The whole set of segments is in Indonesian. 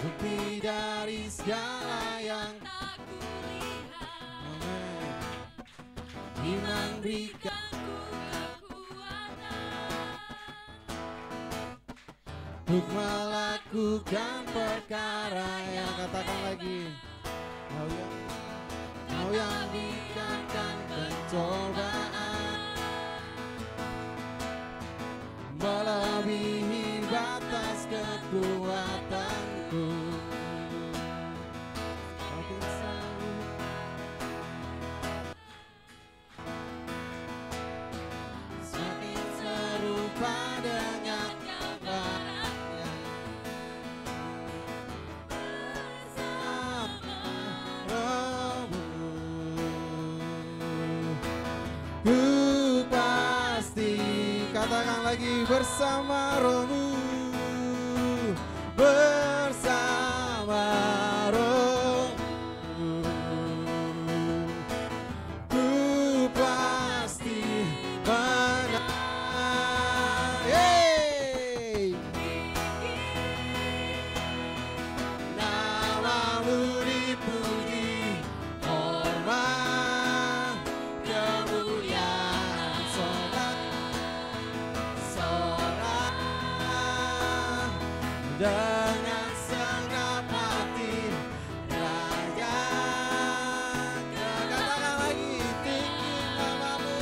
bukti dari segala yang tak kulihat. Iman berikanku kekuatan untuk melakukan perkara yang katakan lagi. Kau yang berikan pencobaan melebihi batas kekuatanku. Semakin serupa dengan gambarannya bersamamu. Ku pasti, katakan lagi, bersama rohmu, bersama rohmu. Ku pasti menang. Namamu dipuji, hormat kemuliaan sorak-sorak dengan segenap hati Raja. Katakan lagi, tinggi namamu,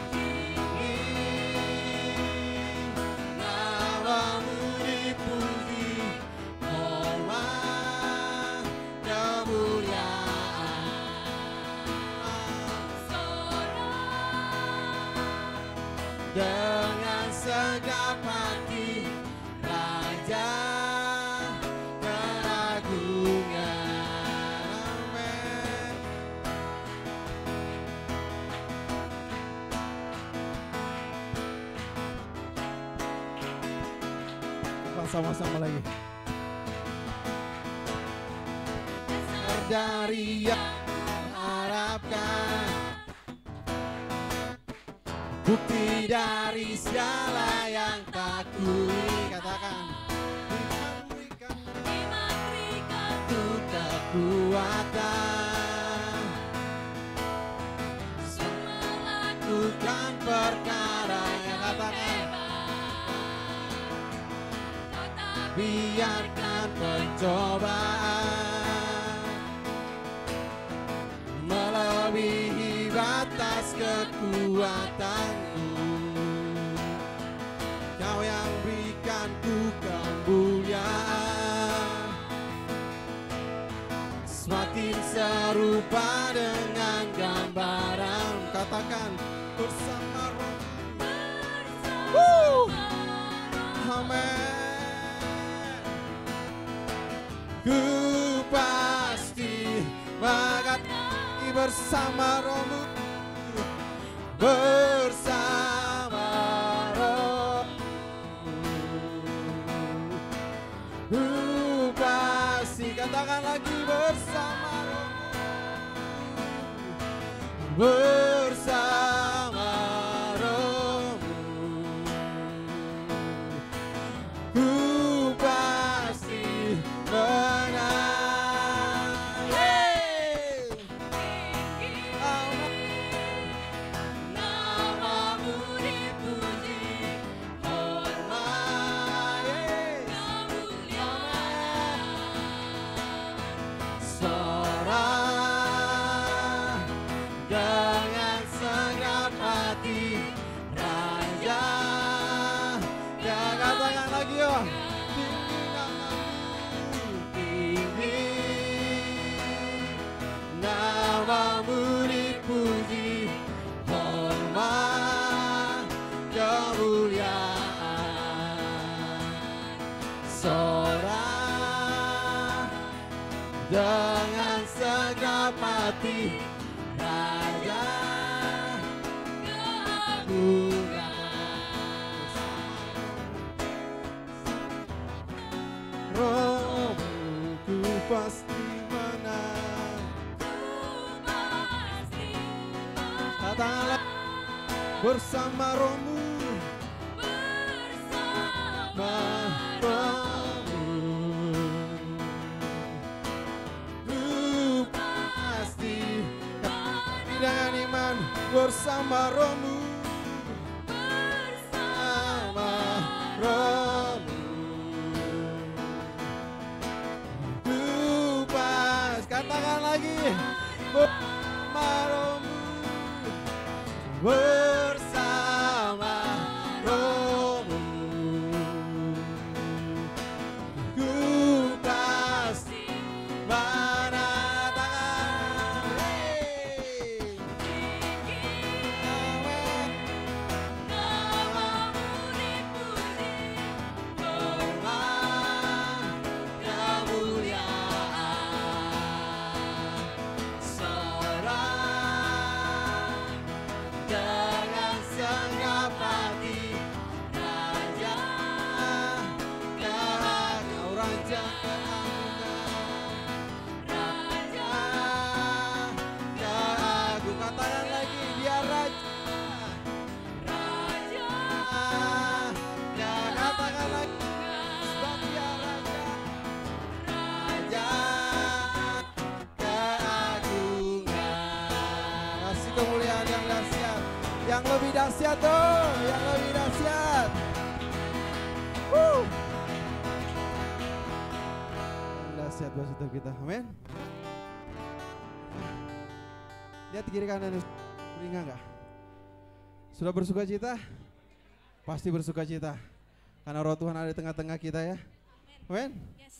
tinggi namamu dipuji, hormat kemuliaan dengan segenap hati Raja keagungan. Amin. Sama-sama lagi. Dari yang harapkan, bukti dari segala yang tak kulihat. Katakan, iman berikanku kekuatan melakukan perkara yang katakan. Biarkan pencobaan melebihi batas kekuatanku. Kau yang berikanku kemuliaan, semakin serupa dengan gambaran. Katakan, bersama rohmu. Amin. Ku pasti mengatakan bersama rohmu, bersama rohmu. Ku pasti, katakan lagi, bersama rohmu, bersama rohmu. Ku pasti menang. Namamu dipuji, hormat kemuliaan sorak dengan segenap hati Raja. Ya, katakan lagi, yo. Namamu dipuji, hormat kemuliaan sorak dengan segenap hati Raja keagungan. Rohmu pasti menang. Katakanlah, bersama rohmu, bersama rohmu. bersama rohmu, bersama rohmu. Ku pas, katakan lagi, bersama rohmu, bersama rohmu. Ku pasti menatakan namamu dipuji, kemuliaan, seorang dengan senggap hati, Raja keagungan, Raja keagungan, Raja keagungan. Katakan lagi, dia Raja, Raja. Katakan lagi, sebab dia Raja, Raja keagungan. Kasih kemuliaan yang dahsyat, yang lebih dahsyat tuh, yang lebih dahsyat. Yang dahsyat buat setiap kita, amin. Lihat kiri kanan, beringat enggak? Sudah bersuka cita? Pasti bersuka cita, karena roh Tuhan ada di tengah-tengah kita ya, amin. Yes.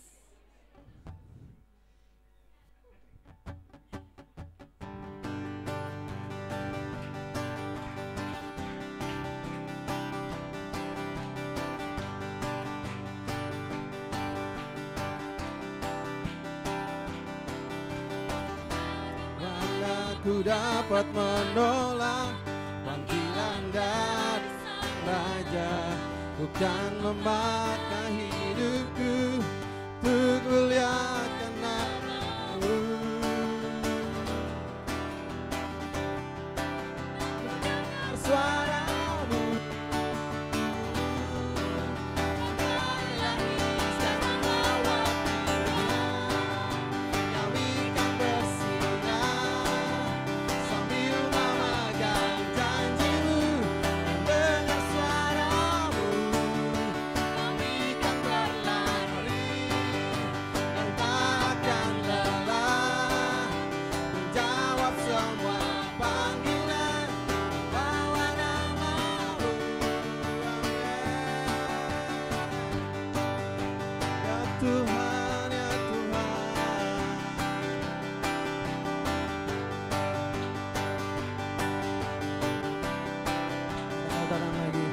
Mana ku dapat menolak panggilan dari Sang Raja, bukan memakai hidupku untuk muliakan nama-Mu. Dengar suara-Mu, sekarang lawat kami kan bersinar sambil memagang janji-Mu. Dengar suara-Mu, kami kan berlari dan takkan lelah menjawab semua panggilan, bawa nama-Mu. Ya Tuhan, ya Tuhan. Katakan lagi,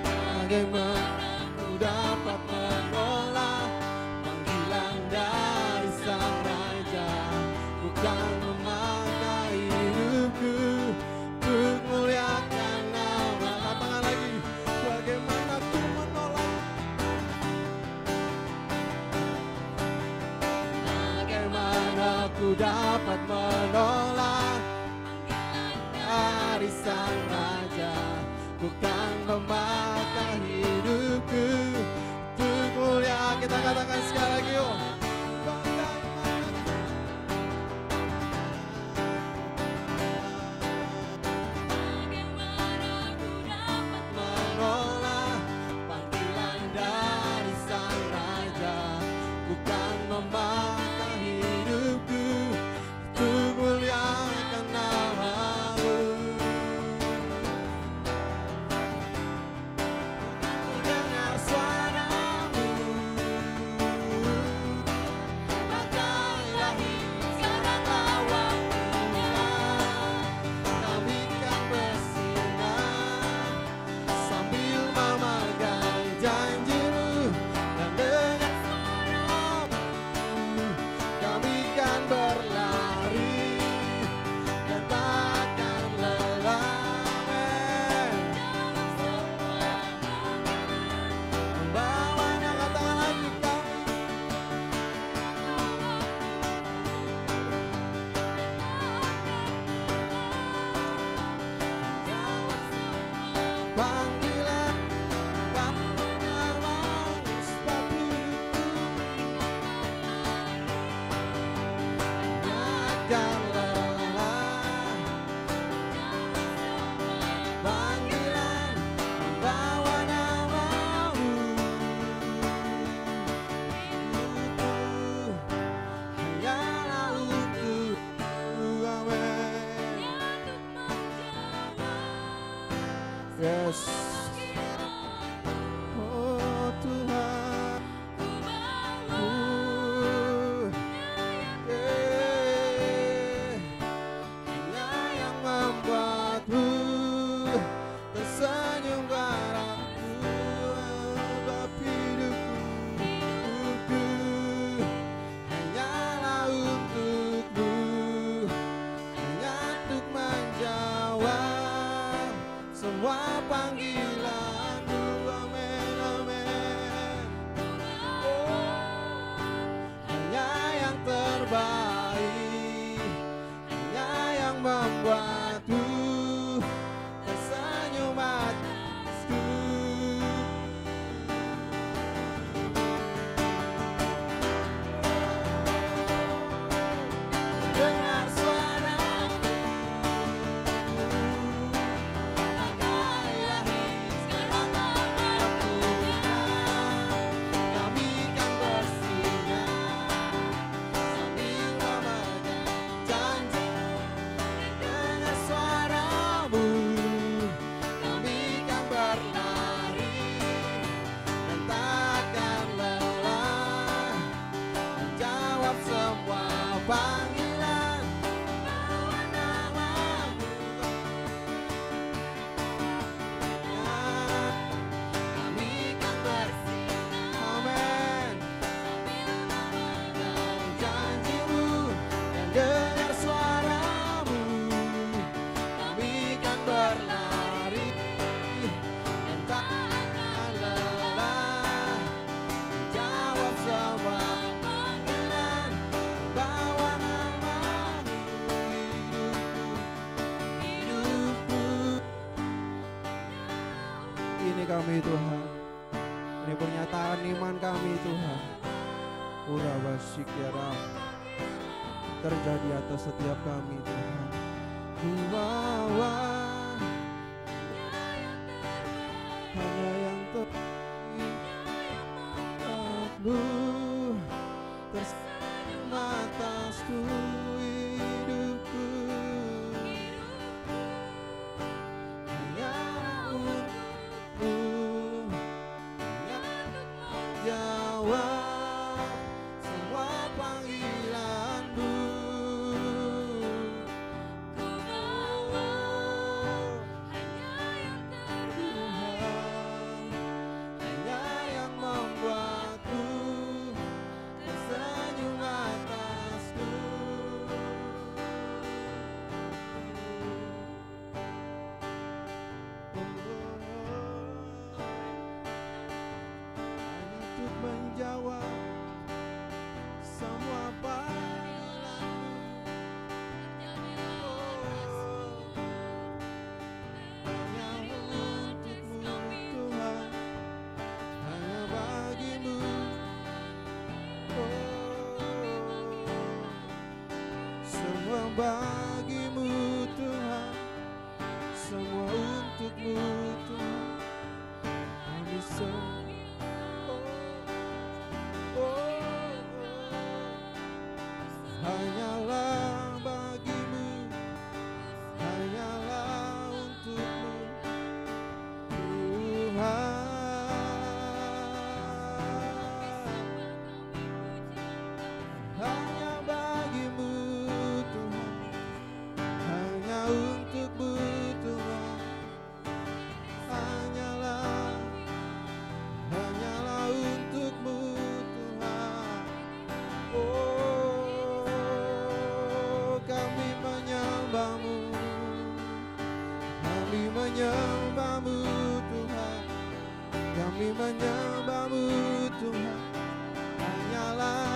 bagaimana ku dapat menolak panggilan dari Sang Raja, bukan memakai hidupku untuk muliakan nama. Katakan lagi, bagaimana ku menolak, bagaimana ku dapat menolak dari Sang Raja, bukan memakai hidupku untuk mulia. Kita katakan sekali lagi, yuk. Menolak panggilan dari Sang Raja, bukan memakai hidupku untuk muliakan nama-Mu. Dengar suara-Mu, pakailah sekarang lawan kami kan bersinar sambil memegang janji-Mu. Dan dengan suara-Mu kami kan berlari dan takkan lelah, membawanya. Katakan lagi, panggilan kamu benar-benar sebab hidupku takkan lelah kami Tuhan. Ini pernyataan iman kami Tuhan. Urabasyikira terjadi atas setiap kami Tuhan. Tuhan, hanya yang terbaik-Mu tersenyum atasku hidupku. Hanya untukmu, hanya jawab semua panggilanmu. Ku mau hanya yang terbaik, hanya yang membuatku tersenyum atasku. Hanya untuk menjawab semua panggilanmu. Hanya untukmu Tuhan, hanya bagimu. Semua bagimu Tuhan, semua untukmu Tuhan. Kami semua hanyalah bagimu, hanyalah untukmu Tuhan. Hanya bagimu Tuhan, hanya untukmu Tuhan. Hanyalah untukmu Tuhan. Oh, kami menyembah-Mu, kami menyembah-Mu Tuhan, kami menyembah-Mu Tuhan. Hanyalah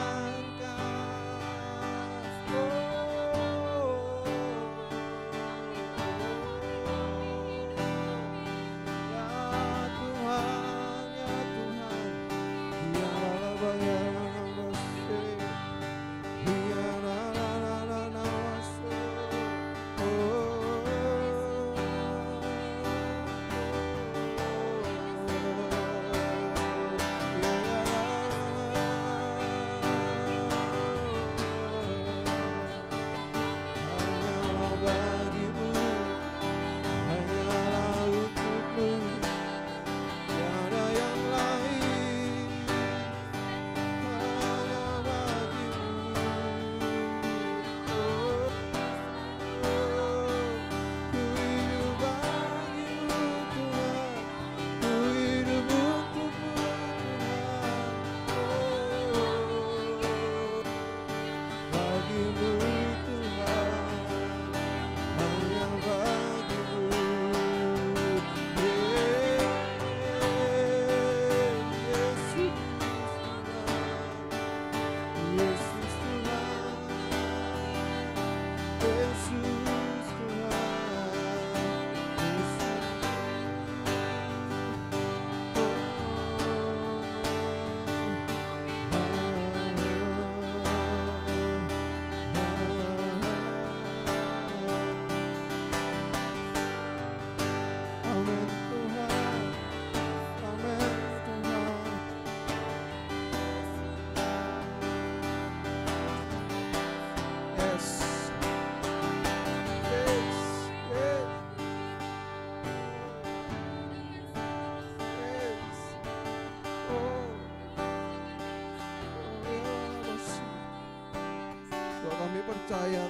percaya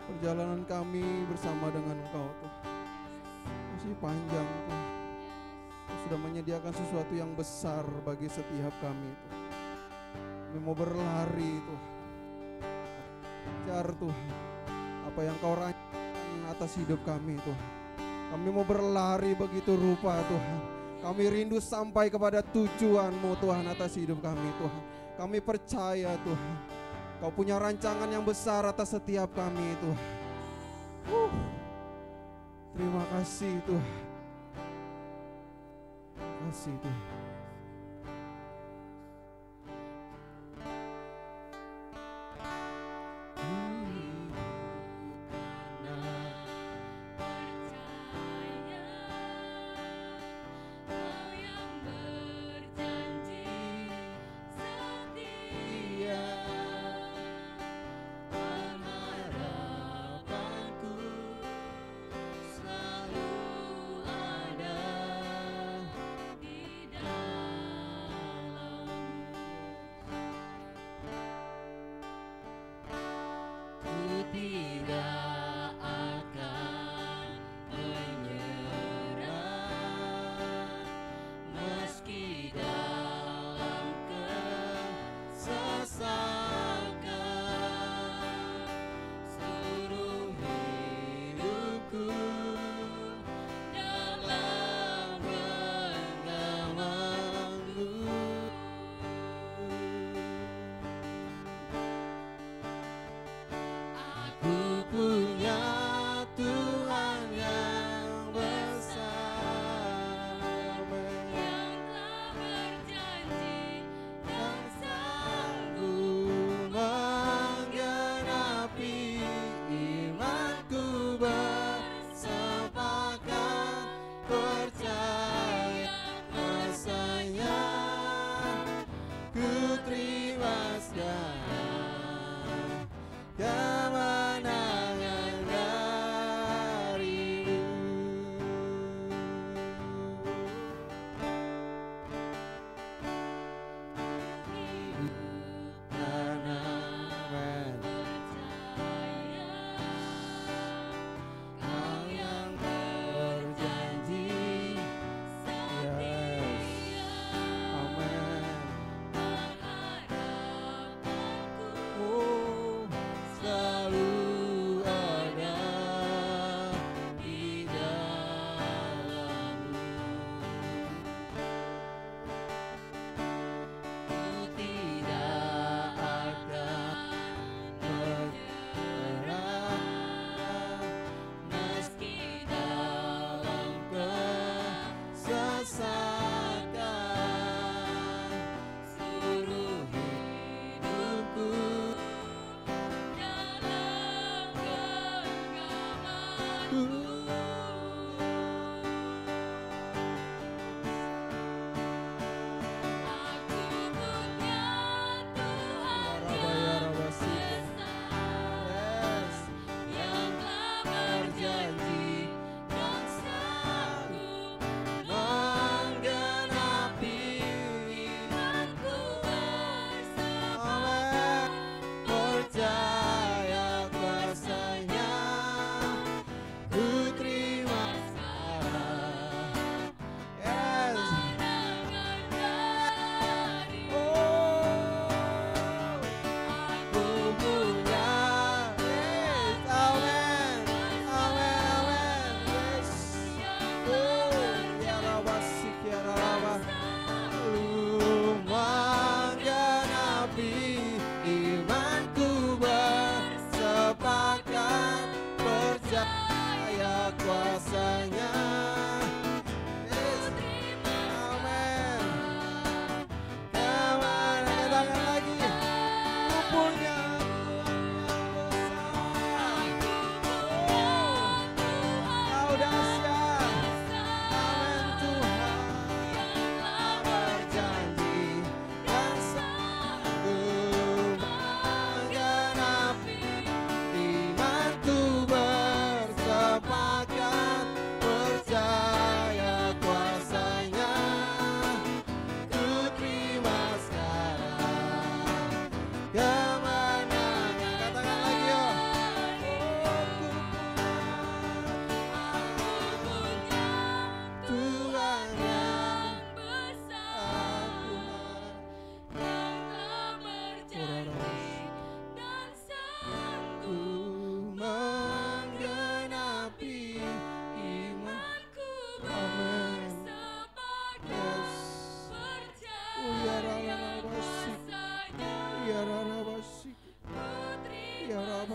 perjalanan kami bersama dengan Engkau Tuhan masih panjang Tuhan. Kau sudah menyediakan sesuatu yang besar bagi setiap kami Tuhan. Kami mau berlari Tuhan, kejar Tuhan apa yang Kau rancangkan atas hidup kami Tuhan. Kami mau berlari begitu rupa Tuhan. Kami rindu sampai kepada tujuan-Mu Tuhan atas hidup kami Tuhan. Kami percaya Tuhan, Kau punya rancangan yang besar atas setiap kami Tuhan. Terima kasih Tuhan. Terima kasih Tuhan.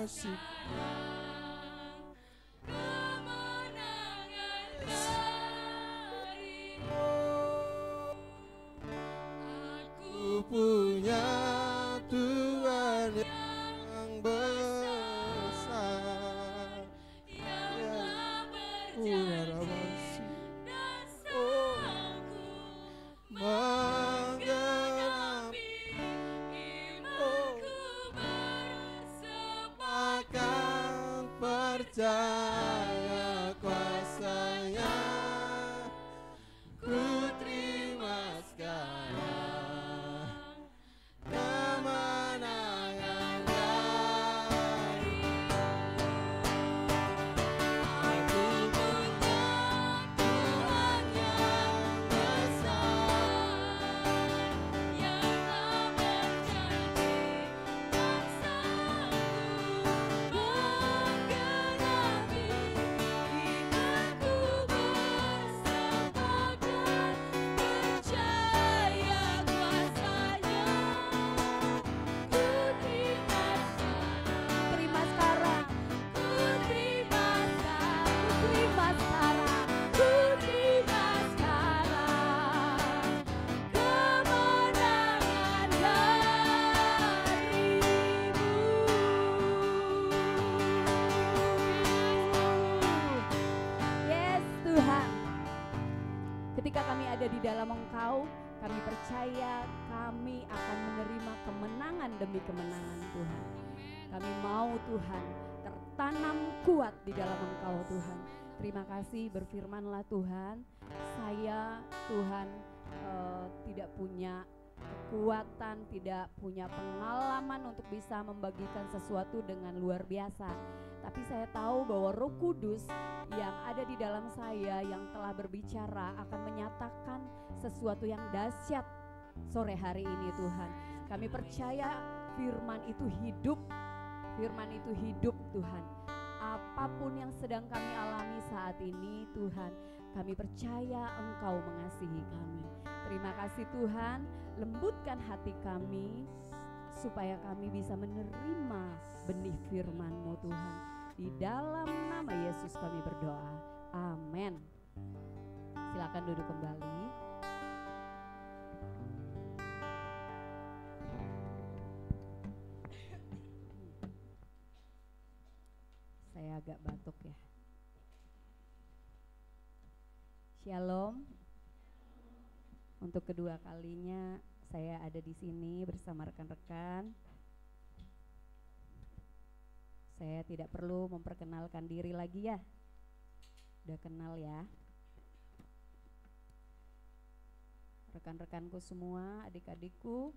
kasih. percaya kuasa-Nya, ku terima sekarang kemenangan dari aku punya Tuhan yang besar, yang telah berjanji dan sanggup menggenapi imanku bersama dan percaya kuasa-Nya, ku terima sekarang, ku terima sekarang, ku terima sekarang kemenangan darimu. Yes Tuhan, ketika kami ada di dalam Engkau, kami percaya kami akan menerima kemenangan demi kemenangan Tuhan. Kami mau Tuhan tertanam kuat di dalam Engkau Tuhan. Terima kasih, berfirmanlah Tuhan. Saya Tuhan tidak punya kekuatan, tidak punya pengalaman untuk bisa membagikan sesuatu dengan luar biasa. Tapi saya tahu bahwa Roh Kudus yang ada di dalam saya yang telah berbicara akan menyatakan sesuatu yang dahsyat sore hari ini Tuhan. Kami percaya firman itu hidup, firman itu hidup Tuhan. Apapun yang sedang kami alami saat ini Tuhan, kami percaya Engkau mengasihi kami. Terima kasih Tuhan, lembutkan hati kami supaya kami bisa menerima benih firman-Mu Tuhan. Di dalam nama Yesus kami berdoa, amin. Silakan duduk kembali. Saya agak batuk ya. Shalom. Untuk kedua kalinya saya ada di sini bersama rekan-rekan. Saya tidak perlu memperkenalkan diri lagi ya. Udah kenal ya. Rekan-rekanku semua, adik-adikku.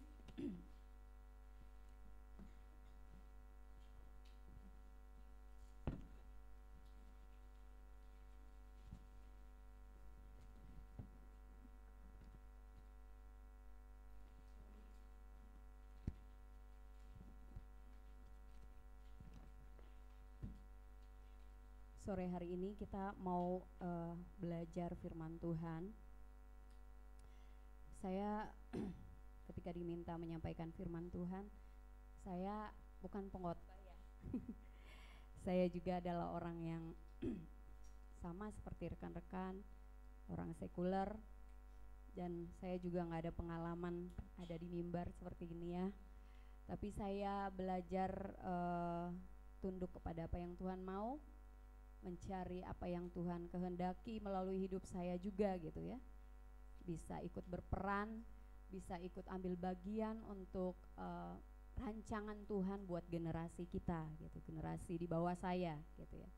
Sore hari ini kita mau belajar firman Tuhan. Saya ketika diminta menyampaikan firman Tuhan, saya bukan pengkhotbah ya. Saya juga adalah orang yang sama seperti rekan-rekan, orang sekuler, dan saya juga nggak ada pengalaman ada di mimbar seperti ini ya. Tapi saya belajar tunduk kepada apa yang Tuhan mau, mencari apa yang Tuhan kehendaki melalui hidup saya juga gitu ya. Bisa ikut berperan, bisa ikut ambil bagian untuk rancangan Tuhan buat generasi kita gitu, generasi di bawah saya gitu ya.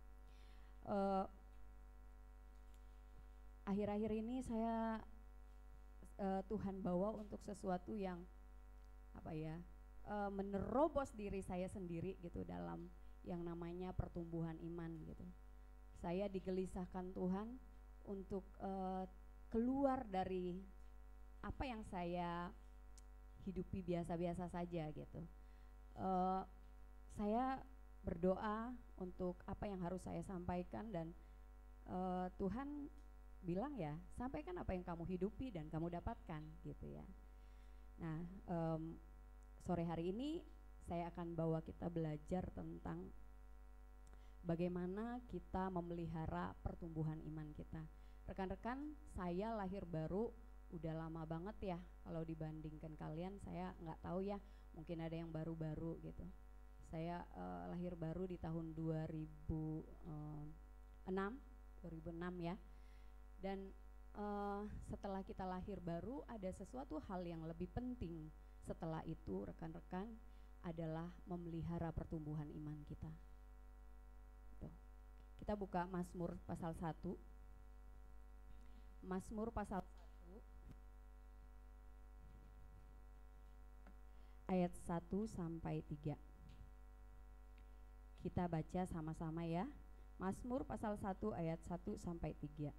Akhir-akhir ini saya Tuhan bawa untuk sesuatu yang apa ya, menerobos diri saya sendiri gitu dalam yang namanya pertumbuhan iman gitu. Saya digelisahkan Tuhan untuk keluar dari apa yang saya hidupi biasa-biasa saja gitu. Saya berdoa untuk apa yang harus saya sampaikan dan Tuhan bilang ya, sampaikan apa yang kamu hidupi dan kamu dapatkan gitu ya. Nah, sore hari ini saya akan bawa kita belajar tentang bagaimana kita memelihara pertumbuhan iman kita. Rekan-rekan, saya lahir baru udah lama banget ya. Kalau dibandingkan kalian, saya nggak tahu ya. Mungkin ada yang baru-baru gitu. Saya lahir baru di tahun 2006 ya. Dan setelah kita lahir baru, ada sesuatu hal yang lebih penting setelah itu, rekan-rekan, adalah memelihara pertumbuhan iman kita. Kita buka Mazmur pasal 1. Mazmur pasal 1 ayat 1 sampai 3. Kita baca sama-sama ya. Mazmur pasal 1 ayat 1 sampai 3.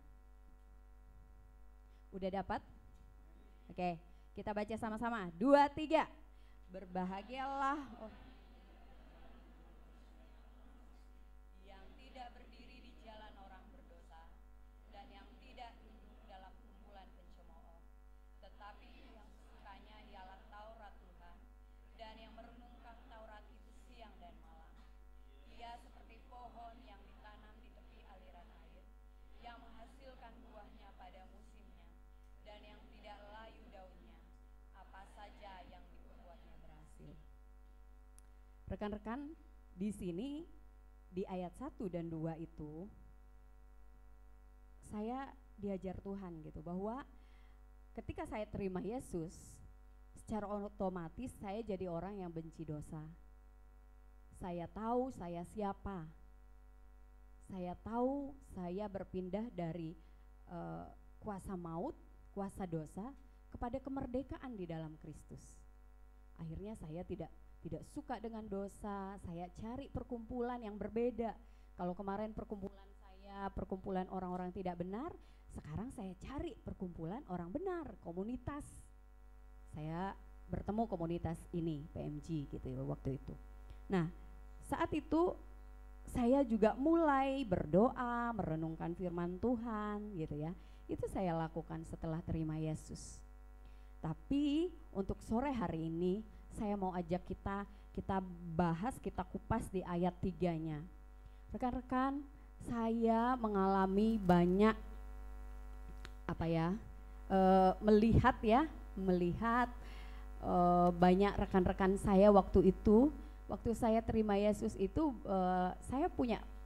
Udah dapat? Oke, kita baca sama-sama. 2, 3. Berbahagialah yang tidak berdiri di jalan orang berdosa dan yang tidak duduk dalam kumpulan pencemooh, tetapi yang sukanya ialah Taurat Tuhan dan yang merenungkan Taurat itu siang dan malam. Ia seperti pohon yang ditanam di tepi aliran air, yang menghasilkan buahnya pada musimnya dan yang tidak layu daunnya, apa saja yang diperbuatnya berhasil. Rekan-rekan, di sini di ayat 1 dan 2 itu saya diajar Tuhan gitu, bahwa ketika saya terima Yesus, secara otomatis saya jadi orang yang benci dosa. Saya tahu saya siapa. Saya tahu saya berpindah dari kuasa maut, kuasa dosa, kepada kemerdekaan di dalam Kristus. Akhirnya saya tidak suka dengan dosa. Saya cari perkumpulan yang berbeda. Kalau kemarin perkumpulan saya perkumpulan orang-orang tidak benar, sekarang saya cari perkumpulan orang benar, komunitas. Saya bertemu komunitas ini, PMG gitu ya waktu itu. Nah, saat itu saya juga mulai berdoa, merenungkan firman Tuhan gitu ya. Itu saya lakukan setelah terima Yesus. Tapi untuk sore hari ini saya mau ajak kita bahas, kita kupas di ayat 3-nya. Rekan-rekan, saya mengalami banyak melihat banyak rekan-rekan saya waktu itu. Waktu saya terima Yesus itu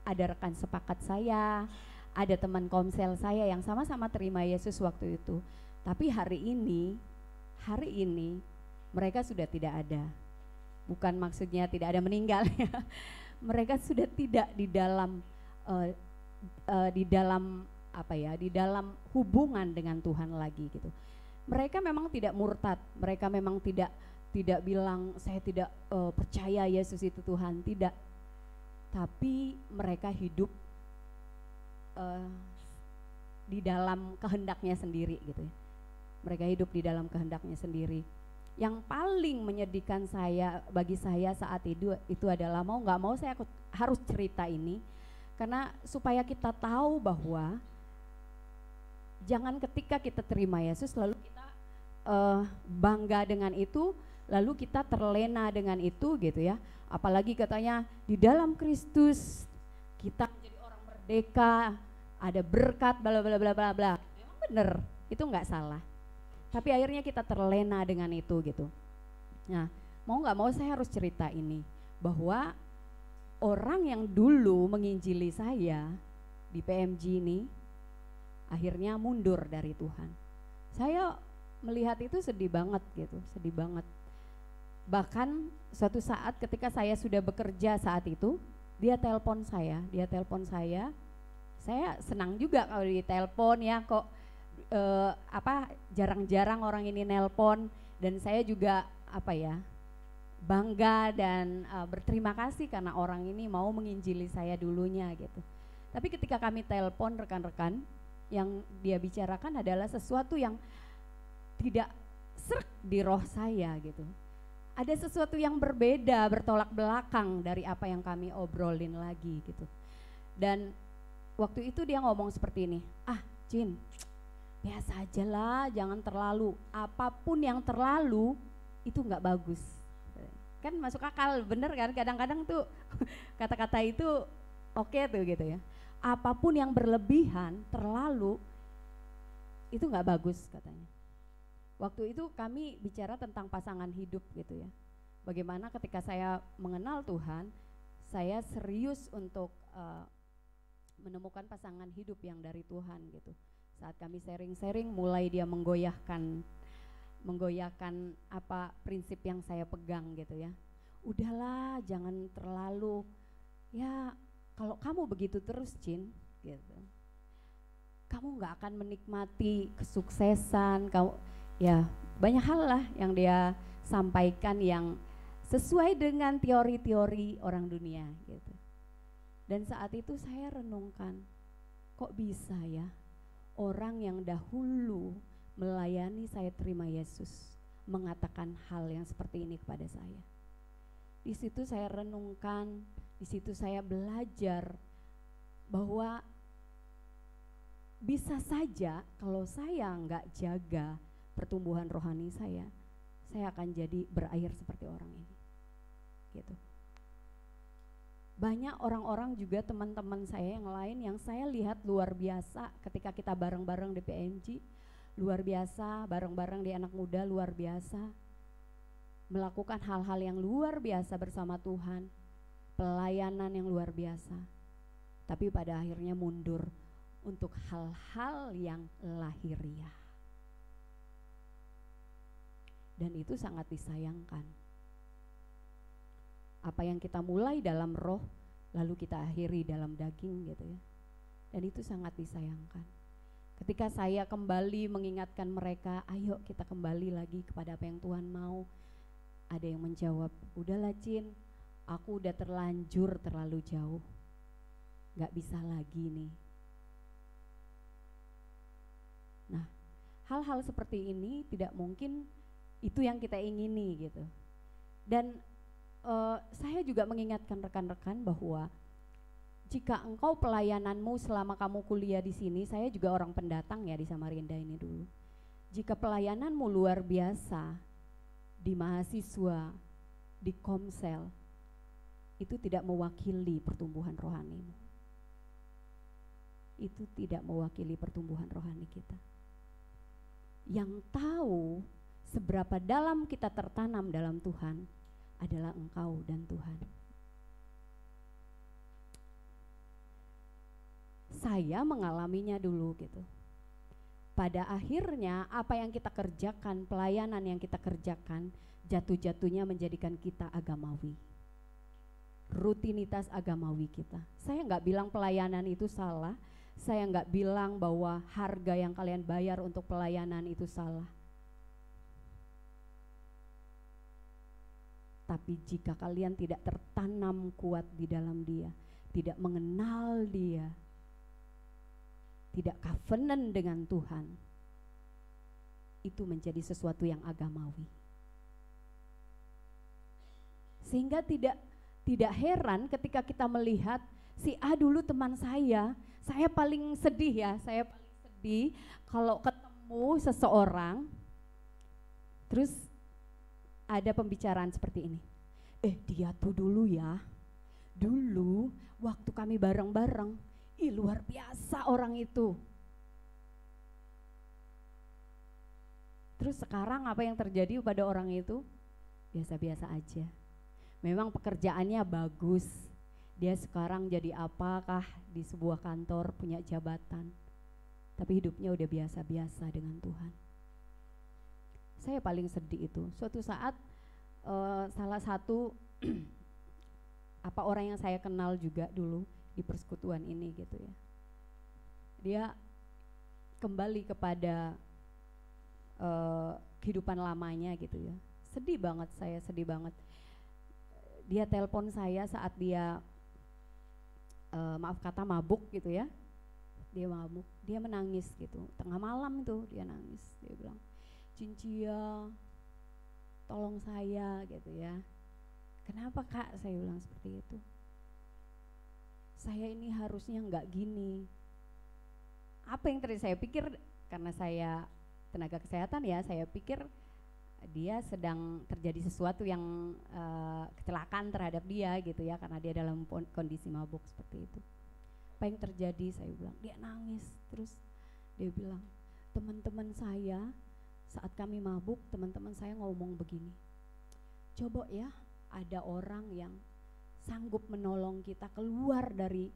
ada rekan sepakat saya, ada teman komsel saya yang sama-sama terima Yesus waktu itu. Tapi hari ini mereka sudah tidak ada. Bukan maksudnya tidak ada meninggal ya. Mereka sudah tidak di dalam di dalam hubungan dengan Tuhan lagi gitu. Mereka memang tidak murtad, mereka memang tidak bilang saya tidak percaya Yesus itu Tuhan, tidak. Tapi mereka hidup di dalam kehendaknya sendiri gitu ya. Mereka hidup di dalam kehendaknya sendiri. Yang paling menyedihkan bagi saya saat itu adalah mau nggak mau saya harus cerita ini, karena supaya kita tahu bahwa jangan ketika kita terima Yesus lalu kita bangga dengan itu, lalu kita terlena dengan itu gitu ya. Apalagi katanya di dalam Kristus kita menjadi orang merdeka, ada berkat bla bla bla bla bla. Memang benar, itu nggak salah. Tapi akhirnya kita terlena dengan itu gitu. Nah, mau nggak mau saya harus cerita ini, bahwa orang yang dulu menginjili saya di PMG ini akhirnya mundur dari Tuhan. Saya melihat itu sedih banget gitu, sedih banget. Bahkan suatu saat ketika saya sudah bekerja saat itu, dia telepon saya. Saya senang juga kalau ditelepon ya, kok jarang-jarang orang ini nelpon, dan saya juga bangga dan berterima kasih karena orang ini mau menginjili saya dulunya gitu. Tapi ketika kami telepon, rekan-rekan, yang dia bicarakan adalah sesuatu yang tidak srek di roh saya gitu. Ada sesuatu yang berbeda, bertolak belakang dari apa yang kami obrolin lagi gitu. Dan waktu itu dia ngomong seperti ini, Jin, biasa aja lah, jangan terlalu, apapun yang terlalu itu nggak bagus. Kan masuk akal, bener kan, kadang-kadang tuh kata-kata itu oke tuh gitu ya. Apapun yang berlebihan, terlalu, itu nggak bagus katanya. Waktu itu kami bicara tentang pasangan hidup gitu ya. Bagaimana ketika saya mengenal Tuhan, saya serius untuk menemukan pasangan hidup yang dari Tuhan gitu. Saat kami sharing-sharing, mulai dia menggoyahkan apa prinsip yang saya pegang gitu ya. Udahlah, jangan terlalu, ya kalau kamu begitu terus Cin, gitu, kamu nggak akan menikmati kesuksesan, kamu ya banyak hal lah yang dia sampaikan yang sesuai dengan teori-teori orang dunia gitu. Dan saat itu saya renungkan, kok bisa ya orang yang dahulu melayani saya terima Yesus mengatakan hal yang seperti ini kepada saya. Di situ saya renungkan, di situ saya belajar bahwa bisa saja kalau saya nggak jaga pertumbuhan rohani saya akan jadi berakhir seperti orang ini. Gitu. Banyak orang-orang juga teman-teman saya yang lain yang saya lihat luar biasa ketika kita bareng-bareng di PMG, luar biasa, bareng-bareng di anak muda luar biasa, melakukan hal-hal yang luar biasa bersama Tuhan, pelayanan yang luar biasa, tapi pada akhirnya mundur untuk hal-hal yang lahiriah. Dan itu sangat disayangkan. Apa yang kita mulai dalam roh lalu kita akhiri dalam daging gitu ya. Dan itu sangat disayangkan. Ketika saya kembali mengingatkan mereka, ayo kita kembali lagi kepada apa yang Tuhan mau, ada yang menjawab, udahlah Cin, aku udah terlanjur terlalu jauh, gak bisa lagi nih. Nah, hal-hal seperti ini tidak mungkin itu yang kita ingini gitu. Dan saya juga mengingatkan rekan-rekan bahwa jika engkau pelayananmu selama kamu kuliah di sini, saya juga orang pendatang ya di Samarinda ini dulu. Jika pelayananmu luar biasa di mahasiswa, di Komsel, itu tidak mewakili pertumbuhan rohanimu. Itu tidak mewakili pertumbuhan rohani kita. Yang tahu seberapa dalam kita tertanam dalam Tuhan adalah engkau dan Tuhan. Saya mengalaminya dulu gitu. Pada akhirnya apa yang kita kerjakan, pelayanan yang kita kerjakan, jatuh-jatuhnya menjadikan kita agamawi. Rutinitas agamawi kita. Saya nggak bilang pelayanan itu salah, saya nggak bilang bahwa harga yang kalian bayar untuk pelayanan itu salah. Tapi jika kalian tidak tertanam kuat di dalam Dia, tidak mengenal Dia, tidak covenant dengan Tuhan, itu menjadi sesuatu yang agamawi. Sehingga tidak heran ketika kita melihat si A dulu teman saya paling sedih ya, saya paling sedih kalau ketemu seseorang terus ada pembicaraan seperti ini. Dia tuh dulu ya, dulu waktu kami bareng-bareng, luar biasa orang itu. Terus sekarang apa yang terjadi pada orang itu? Biasa-biasa aja. Memang pekerjaannya bagus, dia sekarang jadi apakah di sebuah kantor, punya jabatan, tapi hidupnya udah biasa-biasa dengan Tuhan. Saya paling sedih itu. Suatu saat salah satu orang yang saya kenal juga dulu di persekutuan ini gitu ya, dia kembali kepada kehidupan lamanya gitu ya. Sedih banget, saya sedih banget. Dia telepon saya saat dia maaf kata mabuk gitu ya. Dia mabuk, dia menangis gitu. Tengah malam itu dia nangis, dia bilang, Cincia, tolong saya gitu ya. Kenapa Kak? Saya bilang seperti itu. Saya ini harusnya enggak gini. Apa yang tadi saya pikir, karena saya tenaga kesehatan ya, saya pikir dia sedang terjadi sesuatu yang kecelakaan terhadap dia gitu ya, karena dia dalam kondisi mabuk seperti itu. Apa yang terjadi? Saya bilang, dia nangis. Terus dia bilang, teman-teman saya saat kami mabuk, teman-teman saya ngomong begini, coba ya ada orang yang sanggup menolong kita keluar dari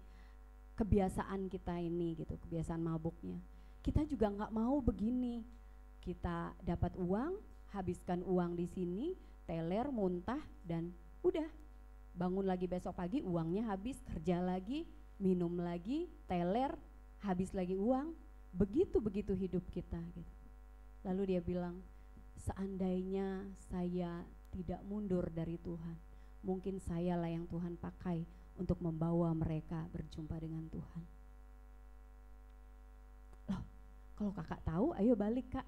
kebiasaan kita ini gitu, kebiasaan mabuknya. Kita juga nggak mau begini, kita dapat uang, habiskan uang di sini, teler, muntah, dan udah bangun lagi besok pagi uangnya habis, kerja lagi, minum lagi, teler, habis lagi uang, begitu hidup kita gitu. Lalu dia bilang, seandainya saya tidak mundur dari Tuhan, mungkin sayalah yang Tuhan pakai untuk membawa mereka berjumpa dengan Tuhan. Loh, kalau kakak tahu, ayo balik kak.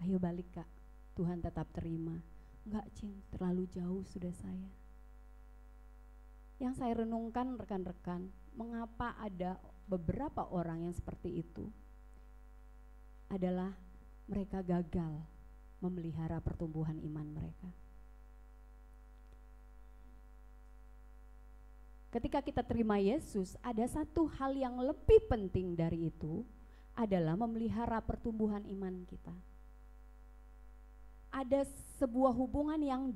Ayo balik kak, Tuhan tetap terima. Enggak Cing, terlalu jauh sudah saya. Yang saya renungkan rekan-rekan, mengapa ada beberapa orang yang seperti itu, adalah mereka gagal memelihara pertumbuhan iman mereka. Ketika kita terima Yesus, ada satu hal yang lebih penting dari itu, adalah memelihara pertumbuhan iman kita. Ada sebuah hubungan yang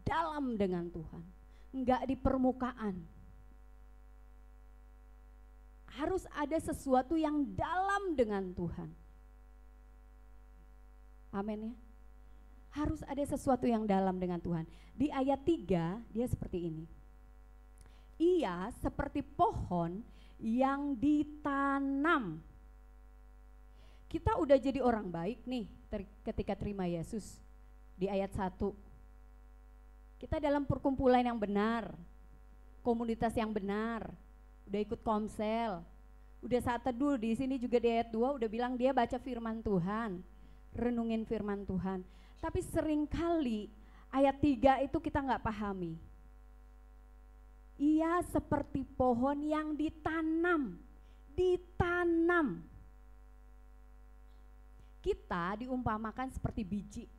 dalam dengan Tuhan, enggak di permukaan. Harus ada sesuatu yang dalam dengan Tuhan. Amin ya. Harus ada sesuatu yang dalam dengan Tuhan. Di ayat 3 dia seperti ini. Ia seperti pohon yang ditanam. Kita udah jadi orang baik nih ketika terima Yesus. Di ayat 1, kita dalam perkumpulan yang benar, komunitas yang benar, udah ikut komsel, udah saat teduh. Di sini juga di ayat 2 udah bilang dia baca firman Tuhan, renungin firman Tuhan. Tapi seringkali ayat 3 itu kita gak pahami. Ia seperti pohon yang ditanam. Kita diumpamakan seperti biji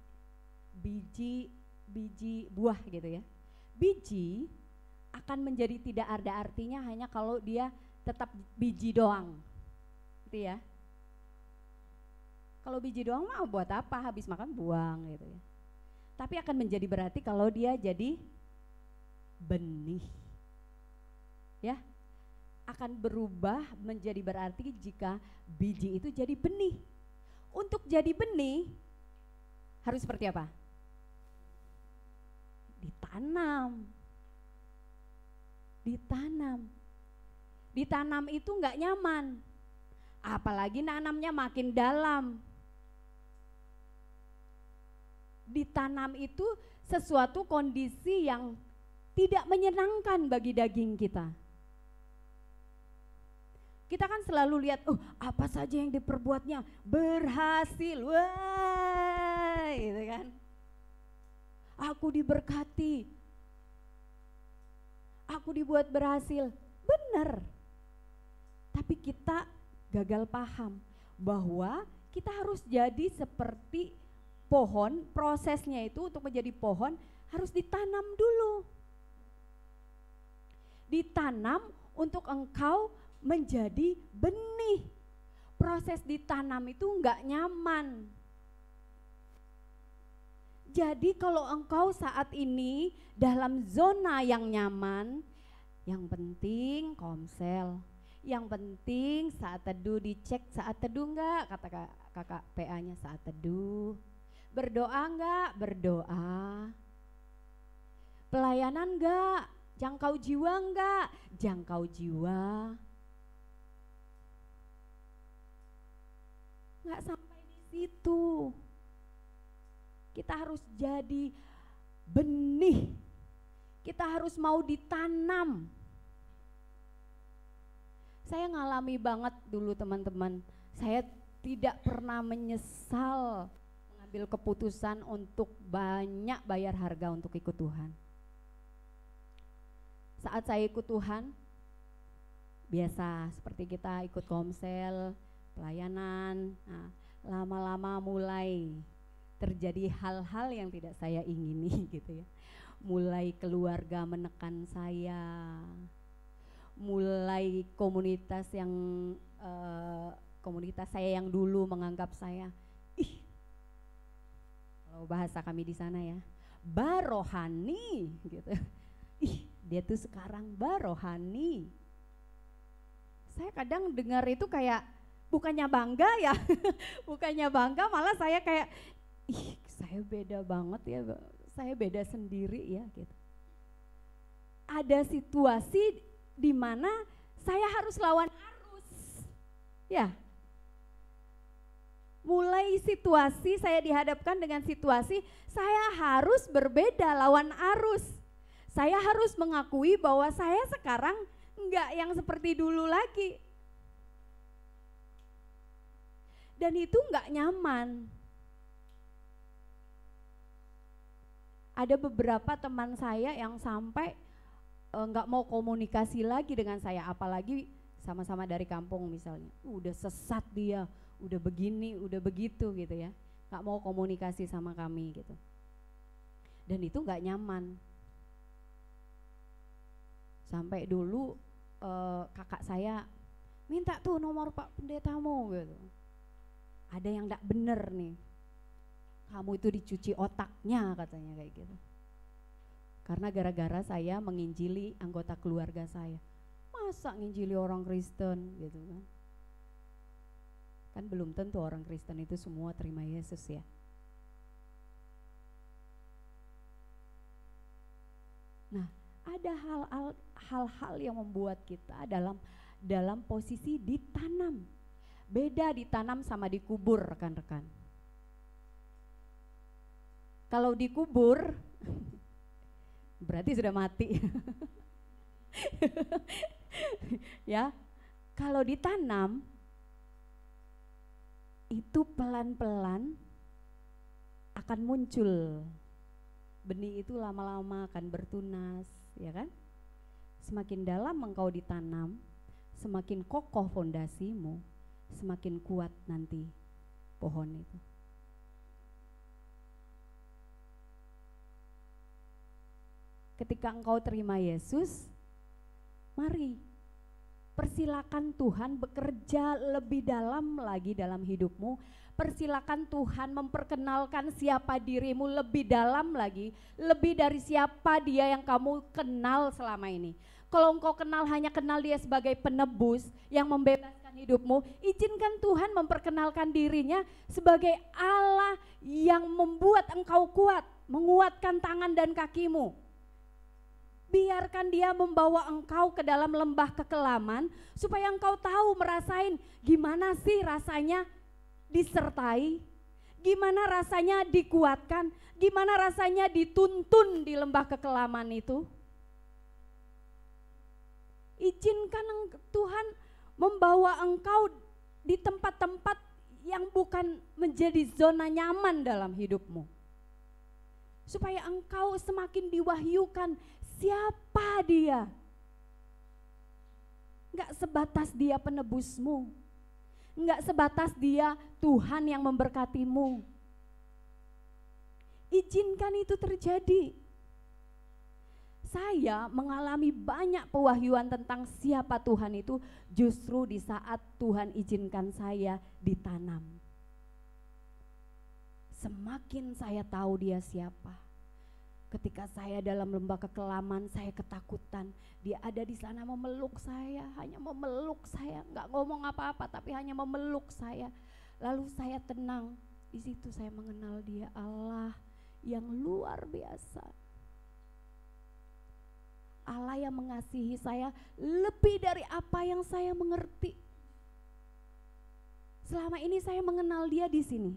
buah gitu ya. Biji akan menjadi tidak ada artinya hanya kalau dia tetap biji doang, gitu ya. Kalau biji doang mah buat apa, habis makan buang gitu ya. Tapi akan menjadi berarti kalau dia jadi benih, ya, akan berubah menjadi berarti jika biji itu jadi benih. Untuk jadi benih harus seperti apa? Ditanam itu nggak nyaman, apalagi nanamnya makin dalam. Ditanam itu sesuatu kondisi yang tidak menyenangkan bagi daging kita. Kita kan selalu lihat, apa saja yang diperbuatnya berhasil, wah, gitu kan. Aku diberkati, aku dibuat berhasil, benar. Tapi kita gagal paham bahwa kita harus jadi seperti pohon. Prosesnya itu untuk menjadi pohon harus ditanam dulu. Ditanam untuk engkau menjadi benih. Proses ditanam itu enggak nyaman. Jadi kalau engkau saat ini dalam zona yang nyaman, yang penting komsel, yang penting saat teduh dicek saat teduh enggak, kata kakak PA-nya saat teduh. Berdoa enggak? Berdoa. Pelayanan enggak? Jangkau jiwa enggak? Jangkau jiwa. Enggak sampai di situ. Kita harus jadi benih. Kita harus mau ditanam. Saya ngalami banget dulu teman-teman. Saya tidak pernah menyesal mengambil keputusan untuk banyak bayar harga untuk ikut Tuhan. Saat saya ikut Tuhan, biasa seperti kita ikut komsel, pelayanan, nah, lama-lama mulai terjadi hal-hal yang tidak saya ingini gitu ya. Mulai keluarga menekan saya, mulai komunitas saya yang dulu menganggap saya, kalau bahasa kami di sana ya, barohani gitu. Dia tuh sekarang barohani. Saya kadang dengar itu kayak bukannya bangga ya, bukannya bangga, malah saya kayak saya beda banget ya, saya beda sendiri ya gitu. ada situasi di mana saya harus lawan arus. Ya. Mulai situasi saya dihadapkan dengan situasi saya harus berbeda lawan arus. Saya harus mengakui bahwa saya sekarang enggak yang seperti dulu lagi. Dan itu enggak nyaman. Ada beberapa teman saya yang sampai enggak mau komunikasi lagi dengan saya, apalagi sama-sama dari kampung misalnya. Udah sesat dia, udah begini, udah begitu gitu ya. Enggak mau komunikasi sama kami gitu. Dan itu enggak nyaman. Sampai dulu kakak saya minta tuh nomor Pak Pendetamu gitu. Ada yang enggak bener nih. Kamu itu dicuci otaknya katanya kayak gitu. Karena gara-gara saya menginjili anggota keluarga saya. Masa nginjili orang Kristen gitu kan. Kan belum tentu orang Kristen itu semua terima Yesus ya. Nah, ada hal-hal yang membuat kita dalam posisi ditanam. Beda ditanam sama dikubur, rekan-rekan. Kalau dikubur berarti sudah mati. Ya. Kalau ditanam itu pelan-pelan akan muncul. Benih itu lama-lama akan bertunas, ya kan? Semakin dalam engkau ditanam, semakin kokoh fondasimu, semakin kuat nanti pohon itu. Ketika engkau terima Yesus, mari persilakan Tuhan bekerja lebih dalam lagi dalam hidupmu. Persilakan Tuhan memperkenalkan siapa dirimu lebih dalam lagi, lebih dari siapa dia yang kamu kenal selama ini. Kalau engkau hanya kenal dia sebagai penebus yang membebaskan hidupmu, izinkan Tuhan memperkenalkan dirinya sebagai Allah yang membuat engkau kuat, menguatkan tangan dan kakimu. Biarkan dia membawa engkau ke dalam lembah kekelaman supaya engkau tahu merasain gimana sih rasanya disertai, gimana rasanya dikuatkan, gimana rasanya dituntun di lembah kekelaman itu. Izinkan Tuhan membawa engkau di tempat-tempat yang bukan menjadi zona nyaman dalam hidupmu. Supaya engkau semakin diwahyukan siapa dia. Enggak sebatas dia penebusmu. Enggak sebatas dia Tuhan yang memberkatimu. Izinkan itu terjadi. Saya mengalami banyak pewahyuan tentang siapa Tuhan itu justru di saat Tuhan izinkan saya ditanam. Semakin saya tahu dia siapa. Ketika saya dalam lembah kekelaman, saya ketakutan. Dia ada di sana memeluk saya, hanya memeluk saya, enggak ngomong apa-apa tapi hanya memeluk saya. Lalu saya tenang. Di situ saya mengenal dia Allah yang luar biasa. Allah yang mengasihi saya lebih dari apa yang saya mengerti. Selama ini saya mengenal dia di sini,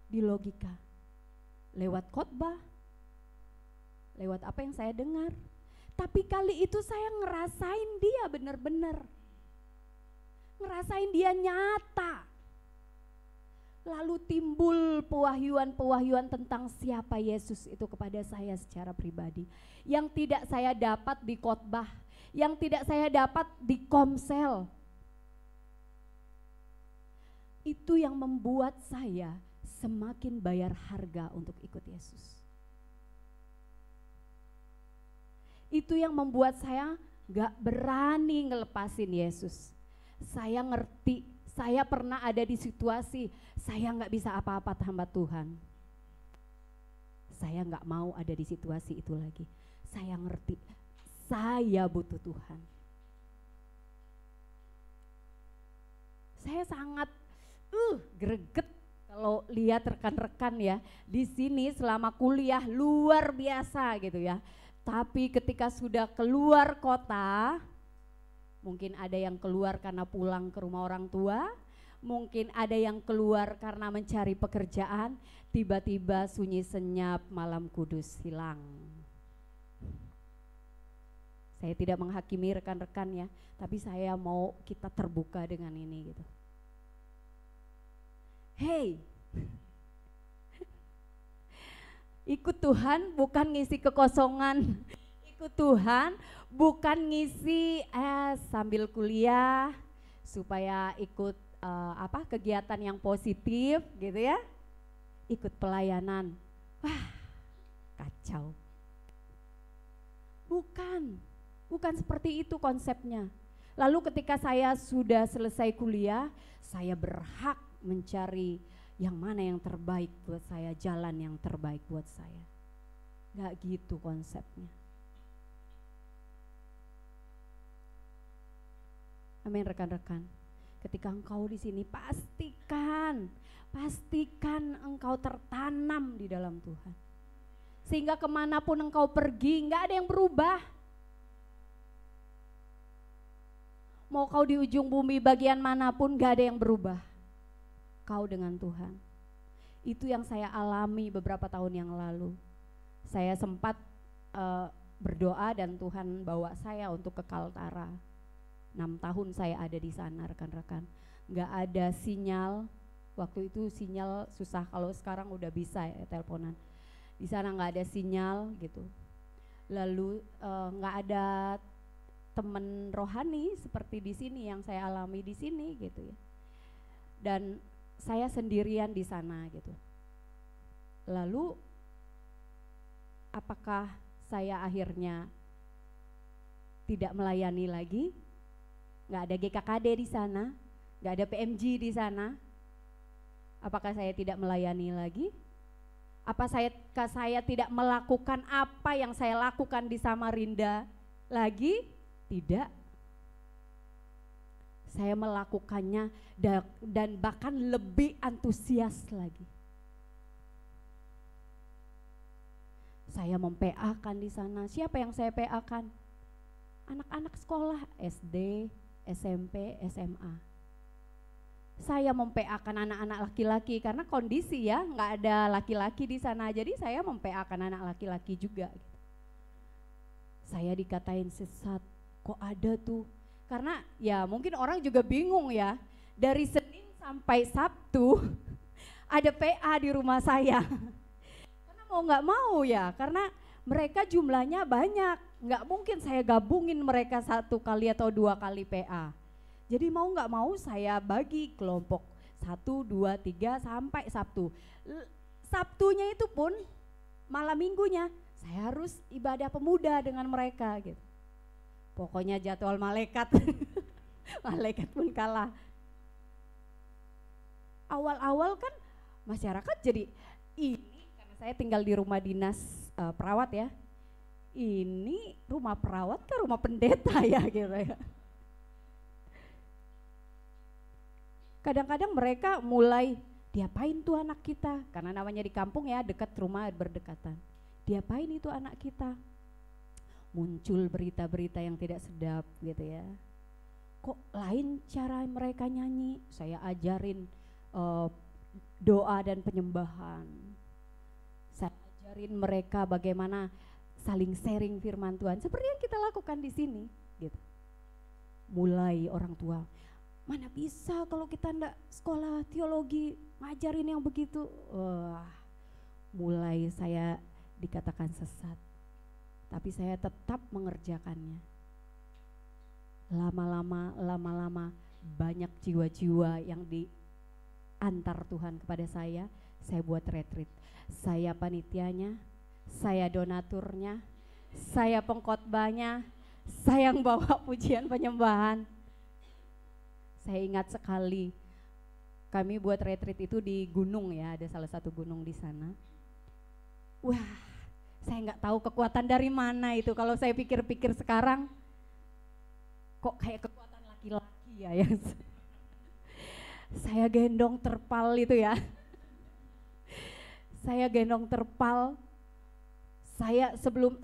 di logika, lewat khotbah, lewat apa yang saya dengar. Tapi kali itu saya ngerasain dia benar-benar, ngerasain dia nyata. Lalu timbul pewahyuan-pewahyuan tentang siapa Yesus itu kepada saya secara pribadi. Yang tidak saya dapat di khotbah, yang tidak saya dapat di komsel. Itu yang membuat saya semakin bayar harga untuk ikut Yesus. Itu yang membuat saya gak berani ngelepasin Yesus. Saya ngerti, saya pernah ada di situasi saya gak bisa apa-apa tanpa Tuhan. Saya gak mau ada di situasi itu lagi. Saya ngerti, saya butuh Tuhan. Saya sangat greget kalau lihat rekan-rekan ya di sini selama kuliah luar biasa gitu ya. Tapi ketika sudah keluar kota, mungkin ada yang keluar karena pulang ke rumah orang tua, mungkin ada yang keluar karena mencari pekerjaan, tiba-tiba sunyi senyap, malam kudus hilang. Saya tidak menghakimi rekan-rekan ya, tapi saya mau kita terbuka dengan ini gitu. Hey, ikut Tuhan bukan ngisi kekosongan, ikut Tuhan bukan ngisi sambil kuliah supaya ikut kegiatan yang positif gitu ya, ikut pelayanan, wah kacau. Bukan seperti itu konsepnya. Lalu ketika saya sudah selesai kuliah, saya berhak mencari yang mana yang terbaik buat saya, jalan yang terbaik buat saya. Gak gitu konsepnya. Amin rekan-rekan. Ketika engkau di sini pastikan engkau tertanam di dalam Tuhan. Sehingga kemanapun engkau pergi gak ada yang berubah. Mau kau di ujung bumi bagian manapun gak ada yang berubah. Kau dengan Tuhan. Itu yang saya alami beberapa tahun yang lalu. Saya sempat berdoa dan Tuhan bawa saya untuk ke Kaltara. 6 tahun saya ada di sana rekan-rekan. Gak ada sinyal, waktu itu sinyal susah, kalau sekarang udah bisa ya teleponan. Di sana gak ada sinyal gitu. Lalu gak ada teman rohani seperti di sini yang saya alami di sini gitu ya. Dan saya sendirian di sana gitu. Lalu apakah saya akhirnya tidak melayani lagi? Nggak ada GKKD di sana, nggak ada PMG di sana. Apakah saya tidak melayani lagi? Apakah saya tidak melakukan apa yang saya lakukan di Samarinda lagi? Tidak. Saya melakukannya dan bahkan lebih antusias lagi. Saya mem-PA-kan di sana. Siapa yang saya PA-kan? Anak-anak sekolah SD, SMP, SMA. Saya mem-PA-kan anak-anak laki-laki karena kondisi ya nggak ada laki-laki di sana. Jadi saya mem-PA-kan anak laki-laki juga. Saya dikatain sesat. Kok ada tuh? Karena ya mungkin orang juga bingung ya, dari Senin sampai Sabtu ada PA di rumah saya. Karena mau nggak mau ya, karena mereka jumlahnya banyak, nggak mungkin saya gabungin mereka 1 kali atau 2 kali PA. Jadi mau nggak mau saya bagi kelompok 1, 2, 3 sampai Sabtu. Sabtunya itu pun malam minggunya saya harus ibadah pemuda dengan mereka gitu. Pokoknya jadwal malaikat, malaikat pun kalah. Awal-awal kan masyarakat jadi ini, karena saya tinggal di rumah dinas perawat ya. Ini rumah perawat ke rumah pendeta ya gitu ya. Kadang-kadang mereka mulai, diapain tuh anak kita? Karena namanya di kampung ya, dekat rumah berdekatan. Diapain itu anak kita? Muncul berita-berita yang tidak sedap gitu ya. Kok lain cara mereka nyanyi? Saya ajarin doa dan penyembahan. Saya ajarin mereka bagaimana saling sharing firman Tuhan seperti yang kita lakukan di sini gitu. Mulai orang tua, mana bisa kalau kita ndak sekolah teologi ngajarin yang begitu. Mulai saya dikatakan sesat. Tapi saya tetap mengerjakannya. Lama-lama banyak jiwa-jiwa yang diantar Tuhan kepada saya buat retreat. Saya panitianya, saya donaturnya, saya pengkhotbahnya, saya yang bawa pujian penyembahan. Saya ingat sekali kami buat retreat itu di gunung ya, ada salah satu gunung di sana. Wah, saya nggak tahu kekuatan dari mana itu. Kalau saya pikir-pikir sekarang, kok kayak kekuatan laki-laki ya yang saya gendong terpal itu ya. Saya gendong terpal,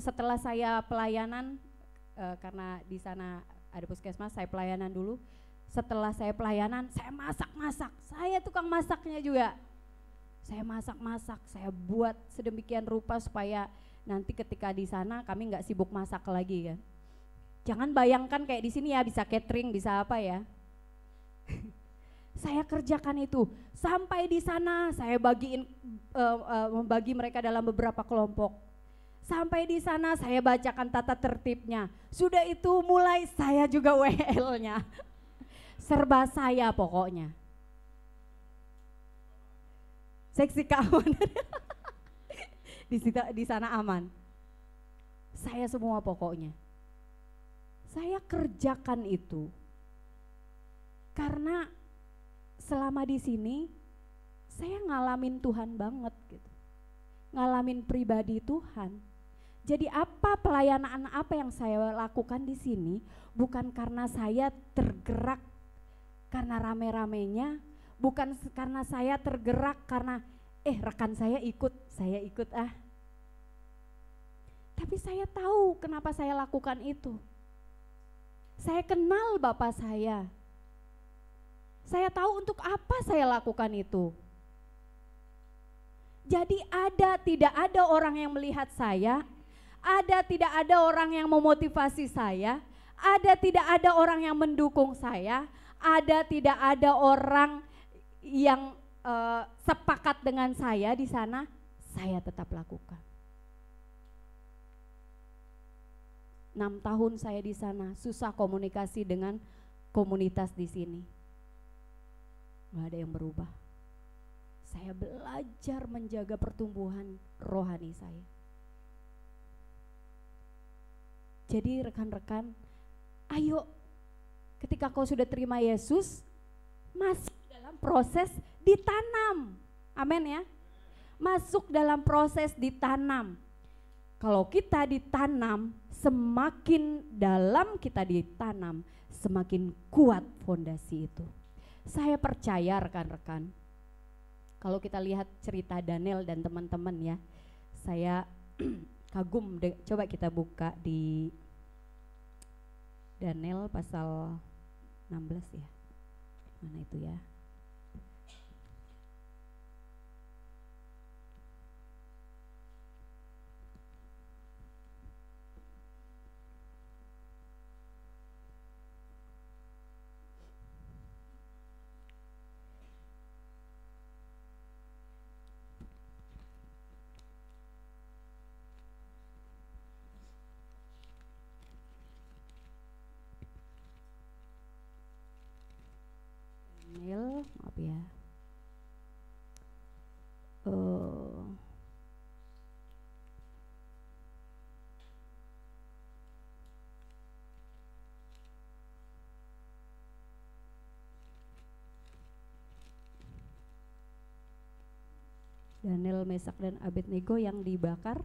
Setelah saya pelayanan, karena di sana ada puskesmas, saya pelayanan dulu. Setelah saya pelayanan, saya masak-masak. Saya tukang masaknya juga. Saya masak-masak, saya buat sedemikian rupa supaya nanti ketika di sana kami nggak sibuk masak lagi kan. Jangan bayangkan kayak di sini ya bisa catering, bisa apa ya. Saya kerjakan itu sampai di sana saya membagi mereka dalam beberapa kelompok. Sampai di sana saya bacakan tata tertibnya. Sudah itu mulai saya juga WL-nya. Serba saya pokoknya. Seksi keamanan. Di sana aman. Saya semua pokoknya. Saya kerjakan itu. Karena selama di sini saya ngalamin Tuhan banget gitu. Ngalamin pribadi Tuhan. Jadi pelayanan apa yang saya lakukan di sini bukan karena saya tergerak karena rame-ramenya, bukan karena saya tergerak karena rekan saya ikut ah. Tapi saya tahu kenapa saya lakukan itu. Saya kenal Bapak saya. Saya tahu untuk apa saya lakukan itu. Jadi tidak ada orang yang melihat saya, tidak ada orang yang memotivasi saya, tidak ada orang yang mendukung saya, tidak ada orang yang sepakat dengan saya di sana, saya tetap lakukan. 6 tahun saya di sana, susah komunikasi dengan komunitas di sini. Nggak ada yang berubah. Saya belajar menjaga pertumbuhan rohani saya. Jadi rekan-rekan, ayo ketika kau sudah terima Yesus, masuk dalam proses ditanam. Amin ya. Masuk dalam proses ditanam. Kalau kita ditanam, semakin dalam kita ditanam, semakin kuat fondasi itu. Saya percaya rekan-rekan, kalau kita lihat cerita Daniel dan teman-teman ya, saya kagum. Coba kita buka di Daniel pasal 16 ya, mana itu ya. Maaf ya. Daniel, Mesak dan Abednego yang dibakar.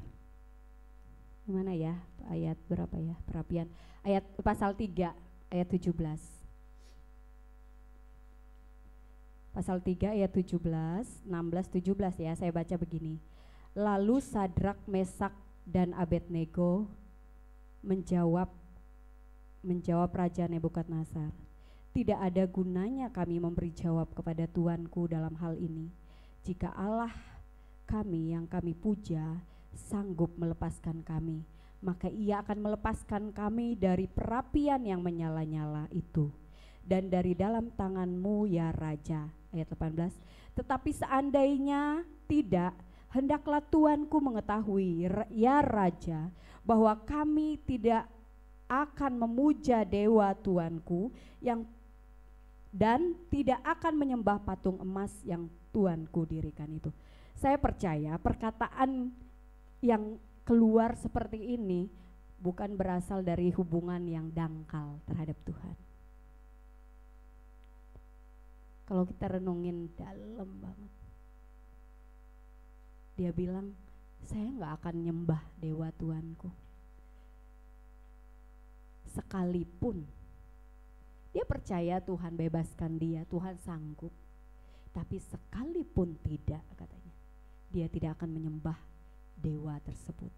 Gimana ya? Ayat berapa ya? Perapian. Ayat pasal 3 ayat 17. Pasal 3 ayat 17, 16, 17 ya, saya baca begini. Lalu Sadrak, Mesak dan Abednego menjawab Raja Nebukadnezar, tidak ada gunanya kami memberi jawab kepada Tuanku dalam hal ini. Jika Allah kami yang kami puja sanggup melepaskan kami, maka ia akan melepaskan kami dari perapian yang menyala-nyala itu dan dari dalam tanganmu ya Raja. Ayat 18, tetapi seandainya tidak, hendaklah Tuanku mengetahui ya Raja, bahwa kami tidak akan memuja dewa Tuanku dan tidak akan menyembah patung emas yang Tuanku dirikan itu. Saya percaya perkataan yang keluar seperti ini bukan berasal dari hubungan yang dangkal terhadap Tuhan. Kalau kita renungin dalam banget, dia bilang, saya gak akan nyembah dewa Tuanku. Sekalipun dia percaya Tuhan bebaskan dia, Tuhan sanggup. Tapi sekalipun tidak, katanya, dia tidak akan menyembah dewa tersebut.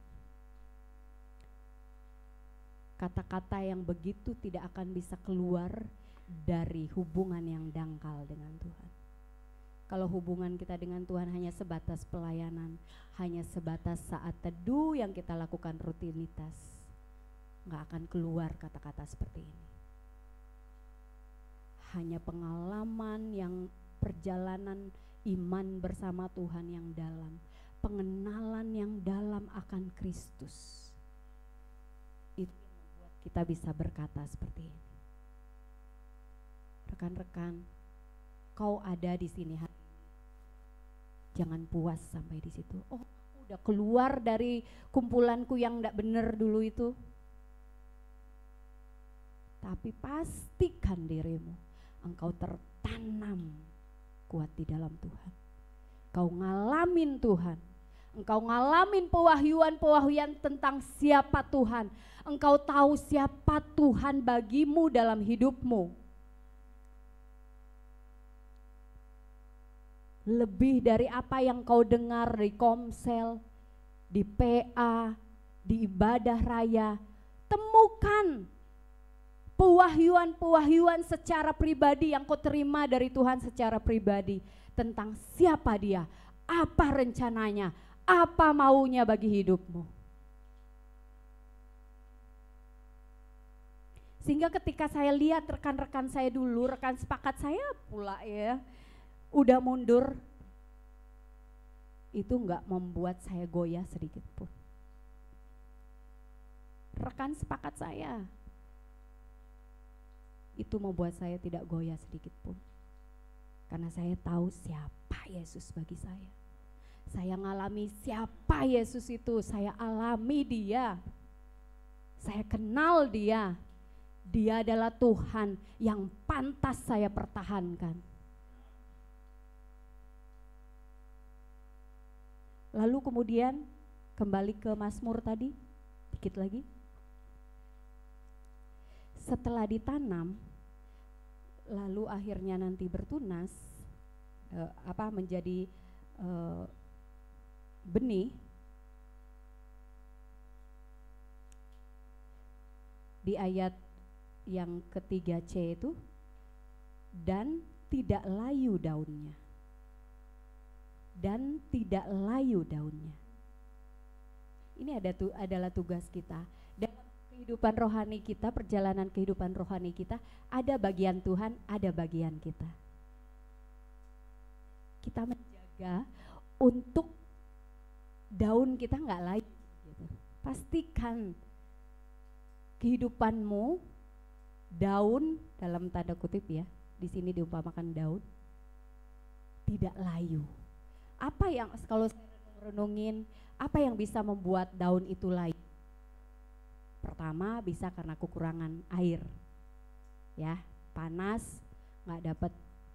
kata-kata yang begitu tidak akan bisa keluar dari hubungan yang dangkal dengan Tuhan. Kalau hubungan kita dengan Tuhan hanya sebatas pelayanan, hanya sebatas saat teduh yang kita lakukan rutinitas, nggak akan keluar kata-kata seperti ini. Hanya pengalaman yang perjalanan iman bersama Tuhan yang dalam, pengenalan yang dalam akan Kristus, itu yang membuat kita bisa berkata seperti ini. Rekan-rekan, kau ada di sini hari ini, jangan puas sampai di situ. Oh, udah keluar dari kumpulanku yang enggak benar dulu itu. Tapi pastikan dirimu, engkau tertanam kuat di dalam Tuhan. Kau ngalamin Tuhan. Engkau ngalamin pewahyuan-pewahyuan tentang siapa Tuhan. Engkau tahu siapa Tuhan bagimu dalam hidupmu. Lebih dari apa yang kau dengar di komsel, di PA, di ibadah raya. Temukan pewahyuan-pewahyuan secara pribadi yang kau terima dari Tuhan secara pribadi tentang siapa Dia, apa rencananya, apa maunya bagi hidupmu. Sehingga ketika saya lihat rekan-rekan saya dulu, rekan sepakat saya pula ya, udah mundur, itu enggak membuat saya goyah sedikit pun. Rekan sepakat saya, itu membuat saya tidak goyah sedikit pun. Karena saya tahu siapa Yesus bagi saya. Saya ngalami siapa Yesus itu, saya alami Dia. Saya kenal Dia. Dia adalah Tuhan yang pantas saya pertahankan. Lalu kemudian kembali ke Mazmur tadi, dikit lagi. Setelah ditanam, lalu akhirnya nanti bertunas, menjadi benih. Di ayat yang ketiga C itu, dan tidak layu daunnya. Dan tidak layu daunnya. Ini adalah tugas kita. Dalam kehidupan rohani kita, perjalanan kehidupan rohani kita, ada bagian Tuhan, ada bagian kita. Kita menjaga untuk daun kita nggak layu. Gitu. Pastikan kehidupanmu daun dalam tanda kutip ya, di sini diumpamakan daun, tidak layu. Apa yang kalau saya renungin, apa yang bisa membuat daun itu layu? Pertama, bisa karena kekurangan air, ya, panas, nggak dapat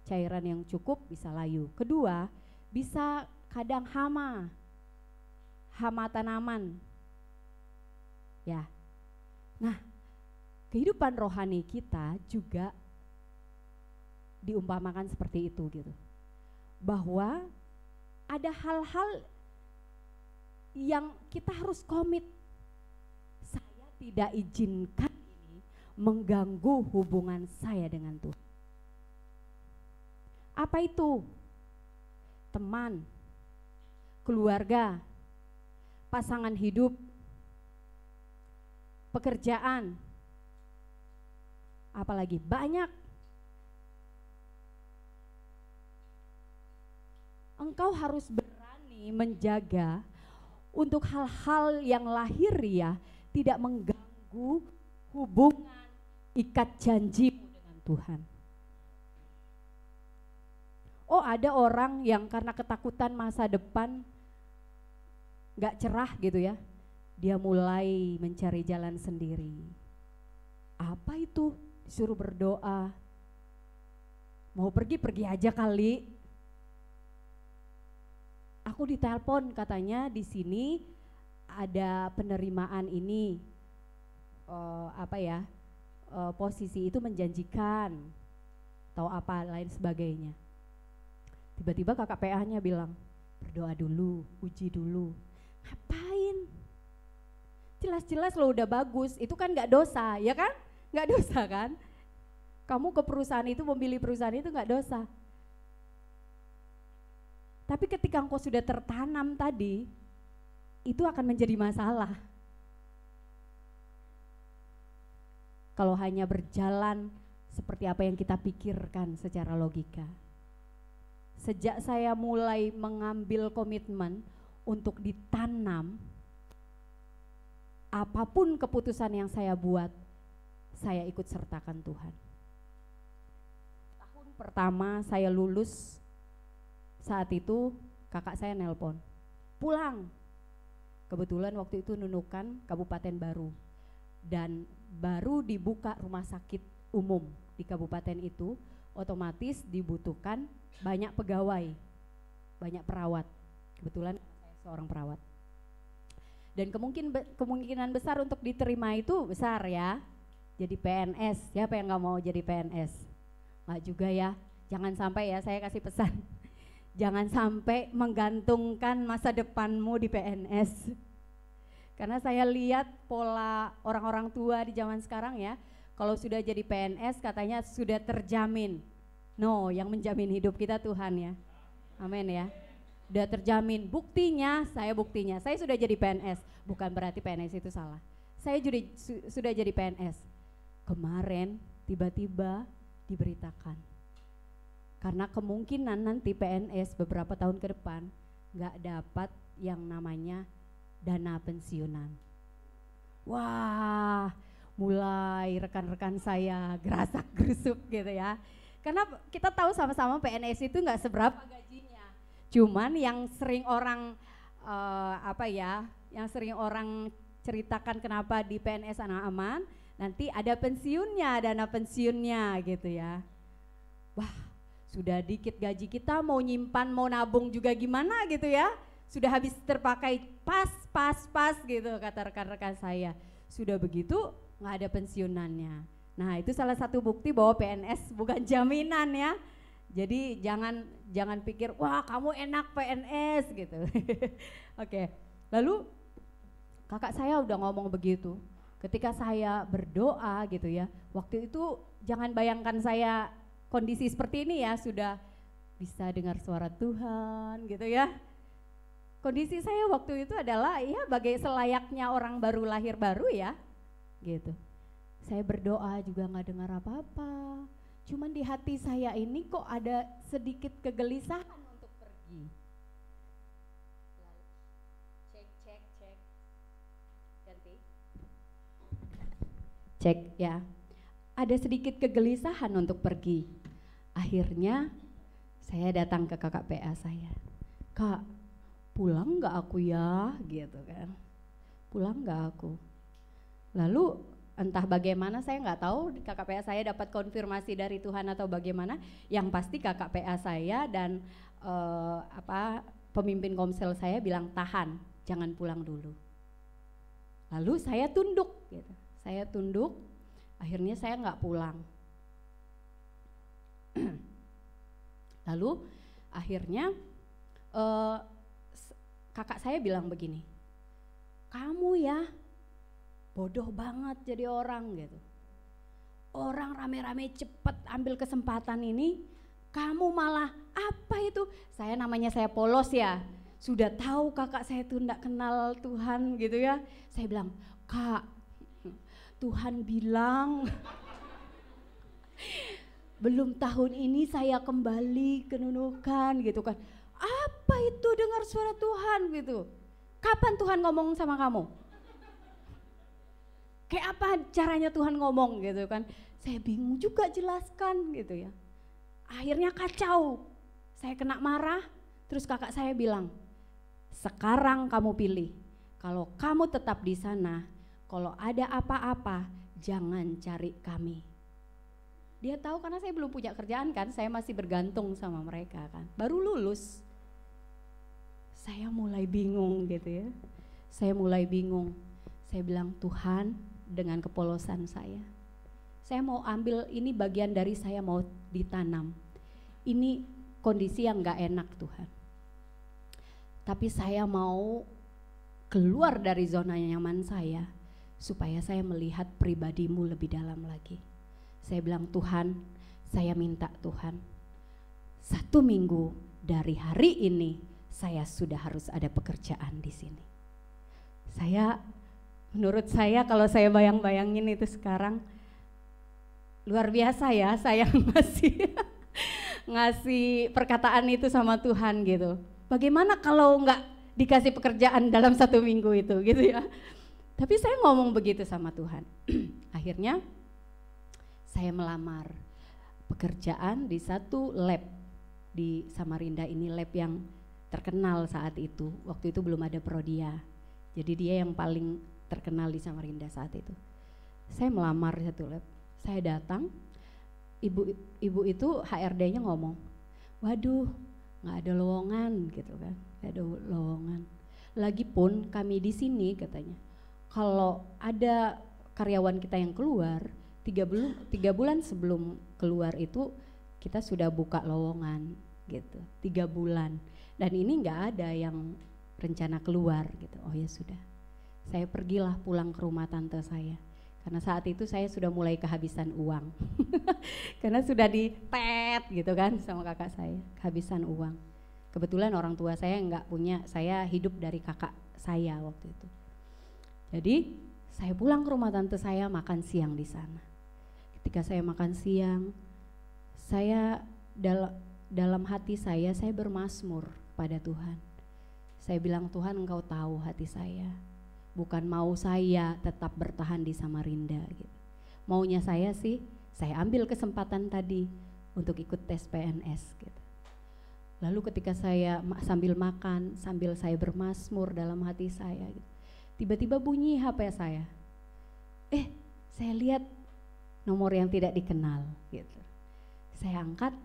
cairan yang cukup, bisa layu. Kedua, bisa kadang hama tanaman, ya. Nah, kehidupan rohani kita juga diumpamakan seperti itu gitu, bahwa ada hal-hal yang kita harus komit. Saya tidak izinkan ini mengganggu hubungan saya dengan Tuhan. Apa itu? Teman, keluarga, pasangan hidup, pekerjaan, apalagi banyak. Engkau harus berani menjaga untuk hal-hal yang lahiriah tidak mengganggu hubungan ikat janjimu dengan Tuhan. Oh, ada orang yang karena ketakutan masa depan gak cerah gitu ya, dia mulai mencari jalan sendiri. Apa itu? Disuruh berdoa, mau pergi aja kali. Aku ditelepon katanya di sini ada penerimaan ini, posisi itu menjanjikan, atau apa lain sebagainya. Tiba-tiba kakak PA-nya bilang, berdoa dulu, uji dulu. Ngapain? Jelas-jelas lo udah bagus, itu kan nggak dosa, ya kan? Nggak dosa kan? Kamu ke perusahaan itu, memilih perusahaan itu nggak dosa. Tapi ketika engkau sudah tertanam tadi, itu akan menjadi masalah. Kalau hanya berjalan seperti apa yang kita pikirkan secara logika. Sejak saya mulai mengambil komitmen untuk ditanam, apapun keputusan yang saya buat, saya ikut sertakan Tuhan. Tahun pertama saya lulus, saat itu kakak saya nelpon, pulang. Kebetulan waktu itu Nunukan Kabupaten Baru, dan baru dibuka rumah sakit umum di kabupaten itu, otomatis dibutuhkan banyak pegawai, banyak perawat. Kebetulan saya seorang perawat. Dan kemungkinan besar untuk diterima itu besar ya. Jadi PNS, siapa yang gak mau jadi PNS? Nggak juga ya, jangan sampai ya, saya kasih pesan. Jangan sampai menggantungkan masa depanmu di PNS. Karena saya lihat pola orang-orang tua di zaman sekarang ya, kalau sudah jadi PNS katanya sudah terjamin. No, yang menjamin hidup kita Tuhan ya. Amin ya. Udah terjamin, buktinya, saya sudah jadi PNS, bukan berarti PNS itu salah. Saya sudah jadi PNS. Kemarin tiba-tiba diberitakan, karena kemungkinan nanti PNS beberapa tahun ke depan nggak dapat yang namanya dana pensiunan. Wah, mulai rekan-rekan saya gerasak-gerusuk gitu ya. Karena kita tahu sama-sama PNS itu nggak seberapa gajinya. Cuman yang sering orang yang sering orang ceritakan kenapa di PNS aman, nanti ada pensiunnya, dana pensiunnya gitu ya. Wah, sudah dikit gaji kita, mau nyimpan, mau nabung juga gimana gitu ya. Sudah habis terpakai pas gitu kata rekan-rekan saya. Sudah begitu nggak ada pensiunannya. Nah itu salah satu bukti bahwa PNS bukan jaminan ya. Jadi jangan pikir wah kamu enak PNS gitu. Oke. Lalu kakak saya udah ngomong begitu. Ketika saya berdoa gitu ya, waktu itu jangan bayangkan saya kondisi seperti ini ya, sudah bisa dengar suara Tuhan gitu ya. Kondisi saya waktu itu adalah ya bagai selayaknya orang baru lahir baru ya gitu. Saya berdoa juga nggak dengar apa-apa, cuman di hati saya ini kok ada sedikit kegelisahan untuk pergi. Cek ganti. Cek ya, ada sedikit kegelisahan untuk pergi. Akhirnya saya datang ke kakak PA saya, Kak pulang nggak aku ya gitu kan, pulang nggak aku. Lalu entah bagaimana saya nggak tahu, kakak PA saya dapat konfirmasi dari Tuhan atau bagaimana, yang pasti kakak PA saya dan pemimpin komsel saya bilang tahan, jangan pulang dulu. Lalu saya tunduk gitu, akhirnya saya nggak pulang. Lalu akhirnya kakak saya bilang begini, kamu ya bodoh banget jadi orang gitu. Orang rame-rame cepet ambil kesempatan ini, kamu malah apa itu? Namanya saya polos ya, sudah tahu kakak saya tuh enggak kenal Tuhan gitu ya. Saya bilang, Kak, Tuhan bilang belum tahun ini saya kembali ke Nunukan gitu kan. Apa itu dengar suara Tuhan gitu? Kapan Tuhan ngomong sama kamu? Kayak apa caranya Tuhan ngomong gitu kan? Saya bingung juga jelaskan gitu ya. Akhirnya kacau, saya kena marah. Terus kakak saya bilang, sekarang kamu pilih. Kalau kamu tetap di sana, kalau ada apa-apa jangan cari kami. Dia tahu karena saya belum punya kerjaan kan, saya masih bergantung sama mereka kan. Baru lulus. Saya mulai bingung gitu ya. Saya bilang, Tuhan, dengan kepolosan saya mau ambil ini bagian dari saya mau ditanam. Ini kondisi yang gak enak Tuhan. Tapi saya mau keluar dari zona nyaman saya, supaya saya melihat pribadimu lebih dalam lagi. Saya bilang, Tuhan, saya minta Tuhan, 1 minggu dari hari ini saya sudah harus ada pekerjaan di sini. Menurut saya kalau saya bayang-bayangin itu sekarang, luar biasa ya saya ngasih perkataan itu sama Tuhan gitu. Bagaimana kalau enggak dikasih pekerjaan dalam 1 minggu itu gitu ya. Tapi saya ngomong begitu sama Tuhan. Akhirnya saya melamar pekerjaan di satu lab di Samarinda, ini lab yang terkenal saat itu. Waktu itu belum ada Prodia. Jadi dia yang paling terkenal di Samarinda saat itu. Saya melamar di satu lab. Saya datang, ibu itu HRD-nya ngomong, waduh nggak ada lowongan gitu kan, nggak ada lowongan. Lagipun kami di sini katanya, kalau ada karyawan kita yang keluar, 3 bulan sebelum keluar itu kita sudah buka lowongan gitu, 3 bulan. Dan ini nggak ada yang rencana keluar gitu. Oh ya sudah, saya pergilah pulang ke rumah tante saya. Karena saat itu saya sudah mulai kehabisan uang. Karena sudah ditet gitu kan sama kakak saya, kehabisan uang. Kebetulan orang tua saya nggak punya, saya hidup dari kakak saya waktu itu. Jadi saya pulang ke rumah tante saya, makan siang di sana. Ketika saya makan siang, saya dalam hati saya bermazmur pada Tuhan. Saya bilang, Tuhan, Engkau tahu hati saya. Bukan mau saya tetap bertahan di Samarinda gitu. Maunya saya sih, saya ambil kesempatan tadi untuk ikut tes PNS gitu. Lalu ketika saya sambil makan, sambil saya bermazmur dalam hati saya gitu, tiba-tiba bunyi HP saya. Saya lihat nomor yang tidak dikenal gitu. Saya angkat,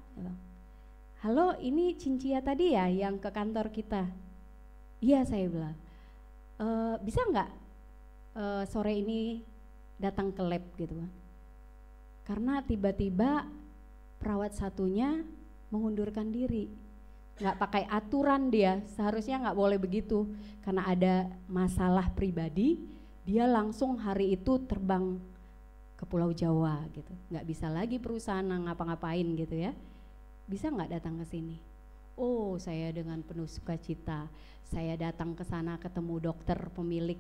halo, ini Cincia tadi ya yang ke kantor kita? Iya, saya bilang. Bisa nggak sore ini datang ke lab gitu kan? Karena tiba-tiba perawat satunya mengundurkan diri, nggak pakai aturan dia, seharusnya nggak boleh begitu. Karena ada masalah pribadi, dia langsung hari itu terbang ke Pulau Jawa gitu, nggak bisa lagi perusahaan ngapa-ngapain gitu ya. Bisa nggak datang ke sini? Oh, saya dengan penuh sukacita, saya datang ke sana ketemu dokter pemilik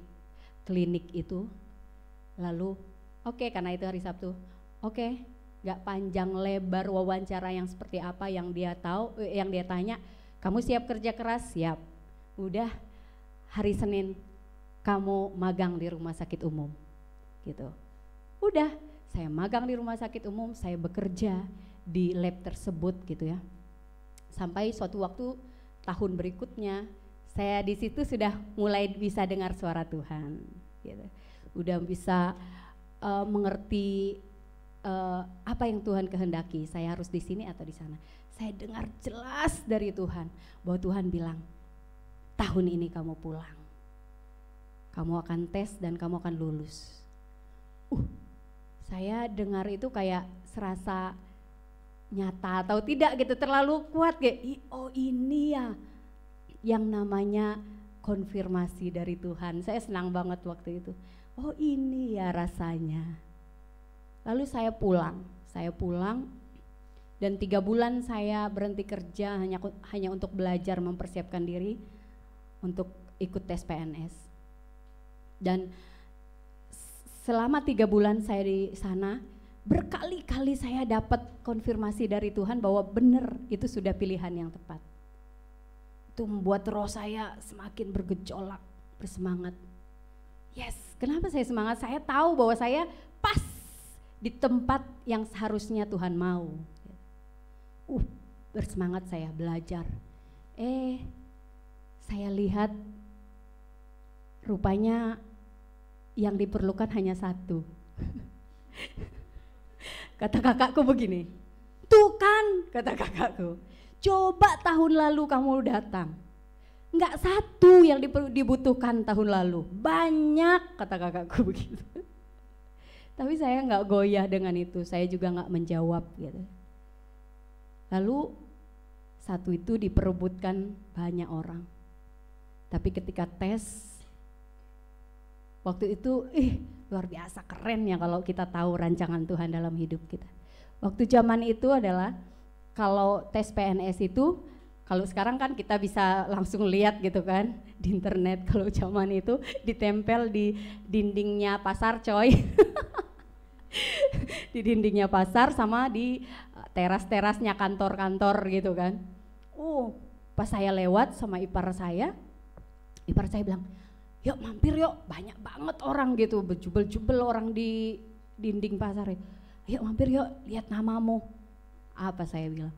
klinik itu. Lalu, oke, karena itu hari Sabtu, oke, nggak panjang lebar wawancara yang seperti apa yang dia tahu, yang dia tanya, kamu siap kerja keras? Siap. Udah, hari Senin kamu magang di rumah sakit umum, gitu. Udah, saya magang di rumah sakit umum, saya bekerja di lab tersebut gitu ya. Sampai suatu waktu tahun berikutnya saya di situ sudah mulai bisa dengar suara Tuhan gitu. Udah bisa mengerti apa yang Tuhan kehendaki, saya harus di sini atau di sana. Saya dengar jelas dari Tuhan bahwa Tuhan bilang, tahun ini kamu pulang, kamu akan tes dan kamu akan lulus. Saya dengar itu kayak serasa nyata atau tidak gitu, terlalu kuat kayak, oh ini ya yang namanya konfirmasi dari Tuhan. Saya senang banget waktu itu, oh ini ya rasanya. Lalu saya pulang dan 3 bulan saya berhenti kerja hanya untuk belajar mempersiapkan diri untuk ikut tes PNS. Dan selama 3 bulan saya di sana, berkali-kali saya dapat konfirmasi dari Tuhan bahwa benar itu sudah pilihan yang tepat. Itu membuat roh saya semakin bergejolak, bersemangat. Yes, kenapa saya semangat? Saya tahu bahwa saya pas di tempat yang seharusnya Tuhan mau. Bersemangat saya belajar. Saya lihat rupanya yang diperlukan hanya satu. Kata kakakku begini, tuh kan, kata kakakku, coba tahun lalu kamu datang, nggak satu yang dibutuhkan tahun lalu, banyak, kata kakakku begitu. Tapi saya nggak goyah dengan itu, saya juga nggak menjawab gitu. Lalu satu itu diperebutkan banyak orang, tapi ketika tes Waktu itu luar biasa keren ya kalau kita tahu rancangan Tuhan dalam hidup kita. Waktu zaman itu adalah kalau tes PNS itu, kalau sekarang kan kita bisa langsung lihat gitu kan di internet, kalau zaman itu ditempel di dindingnya pasar coy. Di dindingnya pasar sama di teras-terasnya kantor-kantor gitu kan. Pas saya lewat sama ipar saya bilang, yuk mampir yuk, banyak banget orang gitu, berjubel-jubel orang di dinding pasar. Yuk mampir yuk, lihat namamu. Apa saya bilang?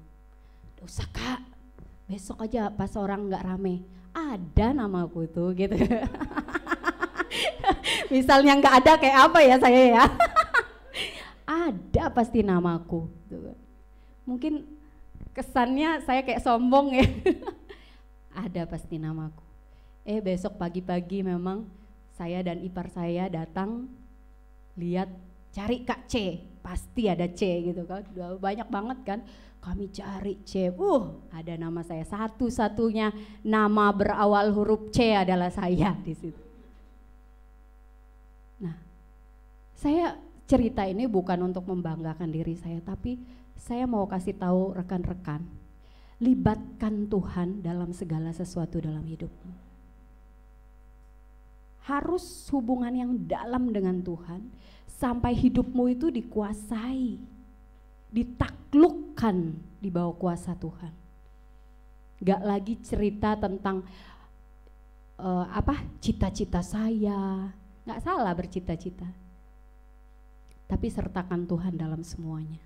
Dosa kak, besok aja pas orang nggak rame, ada namaku tuh gitu. Misalnya nggak ada kayak apa ya saya ya? Ada pasti namaku. Mungkin kesannya saya kayak sombong ya. Ada pasti namaku. Besok pagi-pagi memang saya dan ipar saya datang, lihat, cari Kak C, pasti ada C gitu kan. Banyak banget kan, kami cari C. Ada nama saya, satu-satunya nama berawal huruf C adalah saya di situ. Nah, saya cerita ini bukan untuk membanggakan diri saya, tapi saya mau kasih tahu rekan-rekan, libatkan Tuhan dalam segala sesuatu dalam hidupmu. Harus hubungan yang dalam dengan Tuhan sampai hidupmu itu dikuasai, ditaklukkan di bawah kuasa Tuhan. Gak lagi cerita tentang cita-cita saya, gak salah bercita-cita, tapi sertakan Tuhan dalam semuanya.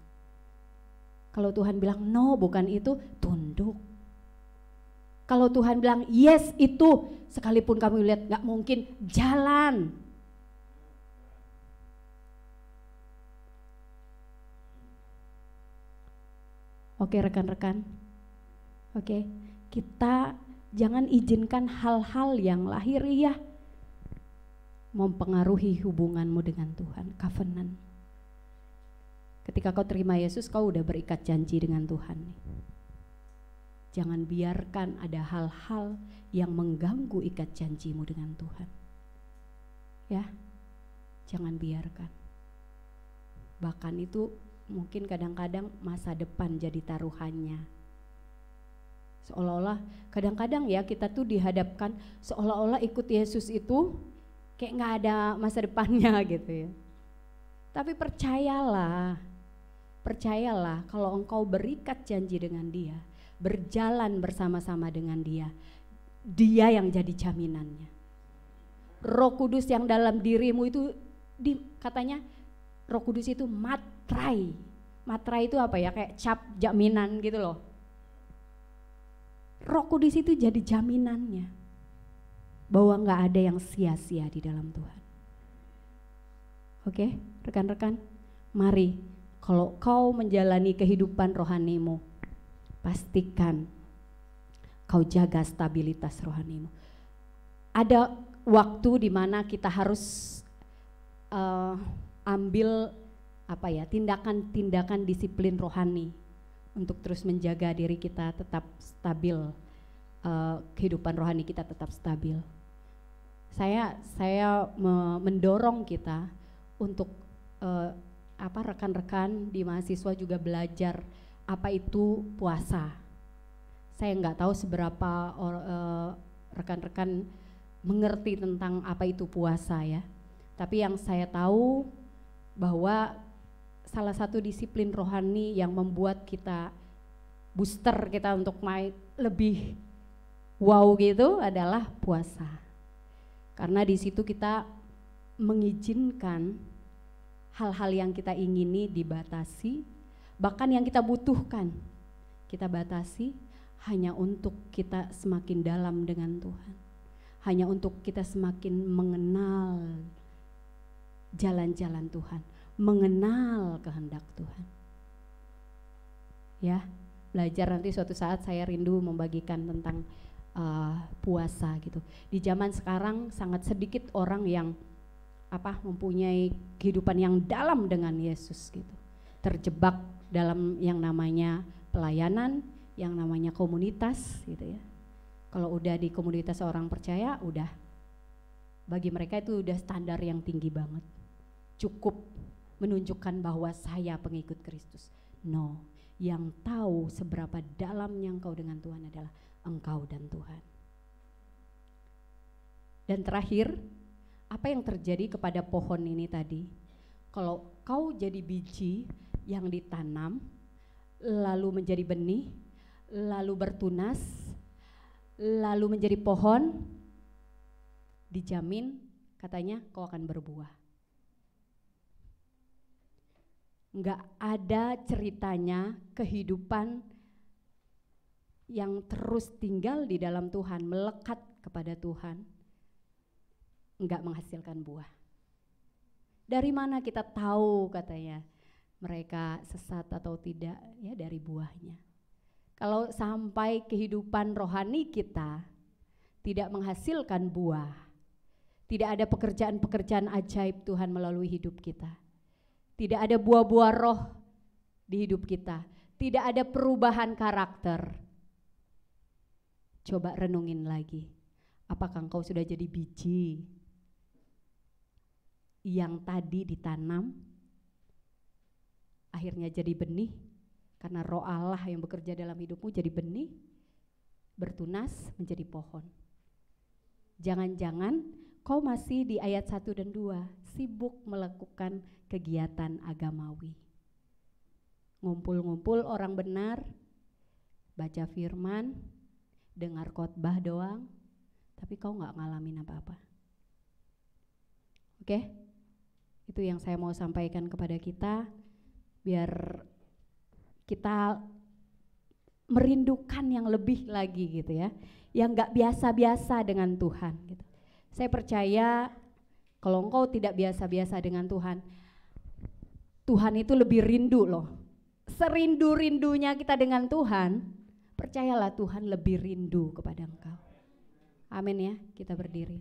Kalau Tuhan bilang no bukan itu, tunduk. Kalau Tuhan bilang yes itu, sekalipun kamu lihat gak mungkin, jalan. Oke rekan-rekan, oke, kita jangan izinkan hal-hal yang lahiriah mempengaruhi hubunganmu dengan Tuhan, covenant. Ketika kau terima Yesus, kau udah berikat janji dengan Tuhan. Jangan biarkan ada hal-hal yang mengganggu ikat janjimu dengan Tuhan. Ya, jangan biarkan. Bahkan itu mungkin kadang-kadang masa depan jadi taruhannya. Seolah-olah kadang-kadang ya kita tuh dihadapkan seolah-olah ikut Yesus itu kayak gak ada masa depannya gitu ya. Tapi percayalah kalau engkau berikat janji dengan Dia, berjalan bersama-sama dengan Dia yang jadi jaminannya. Roh Kudus yang dalam dirimu itu katanya Roh Kudus itu matrai. Matrai itu apa ya, kayak cap jaminan gitu loh. Roh Kudus itu jadi jaminannya bahwa gak ada yang sia-sia di dalam Tuhan. Oke, rekan-rekan, mari kalau kau menjalani kehidupan rohanimu, pastikan kau jaga stabilitas rohanimu. Ada waktu di mana kita harus ambil tindakan-tindakan disiplin rohani untuk terus menjaga diri kita tetap stabil, kehidupan rohani kita tetap stabil. Saya mendorong kita untuk rekan-rekan di mahasiswa juga belajar apa itu puasa. Saya nggak tahu seberapa rekan-rekan mengerti tentang apa itu puasa ya. Tapi yang saya tahu bahwa salah satu disiplin rohani yang membuat kita booster kita untuk lebih wow gitu adalah puasa. Karena di situ kita mengizinkan hal-hal yang kita ingini dibatasi, bahkan yang kita butuhkan kita batasi hanya untuk kita semakin dalam dengan Tuhan, hanya untuk kita semakin mengenal jalan-jalan Tuhan, mengenal kehendak Tuhan. Ya, belajar nanti suatu saat saya rindu membagikan tentang puasa gitu. Di zaman sekarang sangat sedikit orang yang mempunyai kehidupan yang dalam dengan Yesus gitu. Terjebak dalam yang namanya pelayanan, yang namanya komunitas gitu ya. Kalau udah di komunitas orang percaya, udah Bagi mereka itu udah standar yang tinggi banget. Cukup menunjukkan bahwa saya pengikut Kristus. No, yang tahu seberapa dalamnya engkau dengan Tuhan adalah engkau dan Tuhan. Dan terakhir, apa yang terjadi kepada pohon ini tadi? Kalau kau jadi biji yang ditanam, lalu menjadi benih, lalu bertunas, lalu menjadi pohon, dijamin katanya kau akan berbuah. Enggak ada ceritanya kehidupan yang terus tinggal di dalam Tuhan, melekat kepada Tuhan, enggak menghasilkan buah. Dari mana kita tahu katanya mereka sesat atau tidak? Ya dari buahnya. Kalau sampai kehidupan rohani kita tidak menghasilkan buah, tidak ada pekerjaan-pekerjaan ajaib Tuhan melalui hidup kita, tidak ada buah-buah roh di hidup kita, tidak ada perubahan karakter. Coba renungin lagi, apakah engkau sudah jadi biji yang tadi ditanam, akhirnya jadi benih, karena roh Allah yang bekerja dalam hidupmu jadi benih, bertunas menjadi pohon. Jangan-jangan kau masih di ayat 1 dan 2, sibuk melakukan kegiatan agamawi. Ngumpul-ngumpul orang benar, baca firman, dengar khotbah doang, tapi kau gak ngalamin apa-apa. Oke? Itu yang saya mau sampaikan kepada kita, biar kita merindukan yang lebih lagi gitu ya, yang gak biasa-biasa dengan Tuhan gitu. Saya percaya kalau engkau tidak biasa-biasa dengan Tuhan, Tuhan itu lebih rindu loh. Serindu-rindunya kita dengan Tuhan, percayalah Tuhan lebih rindu kepada engkau. Amin ya, kita berdiri.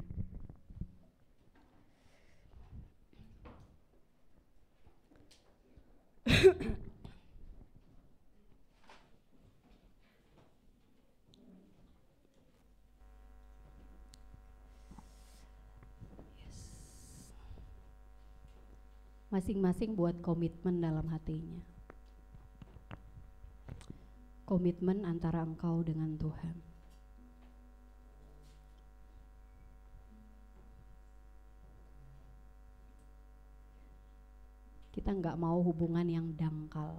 Masing-masing buat komitmen dalam hatinya. Komitmen antara engkau dengan Tuhan. Kita nggak mau hubungan yang dangkal.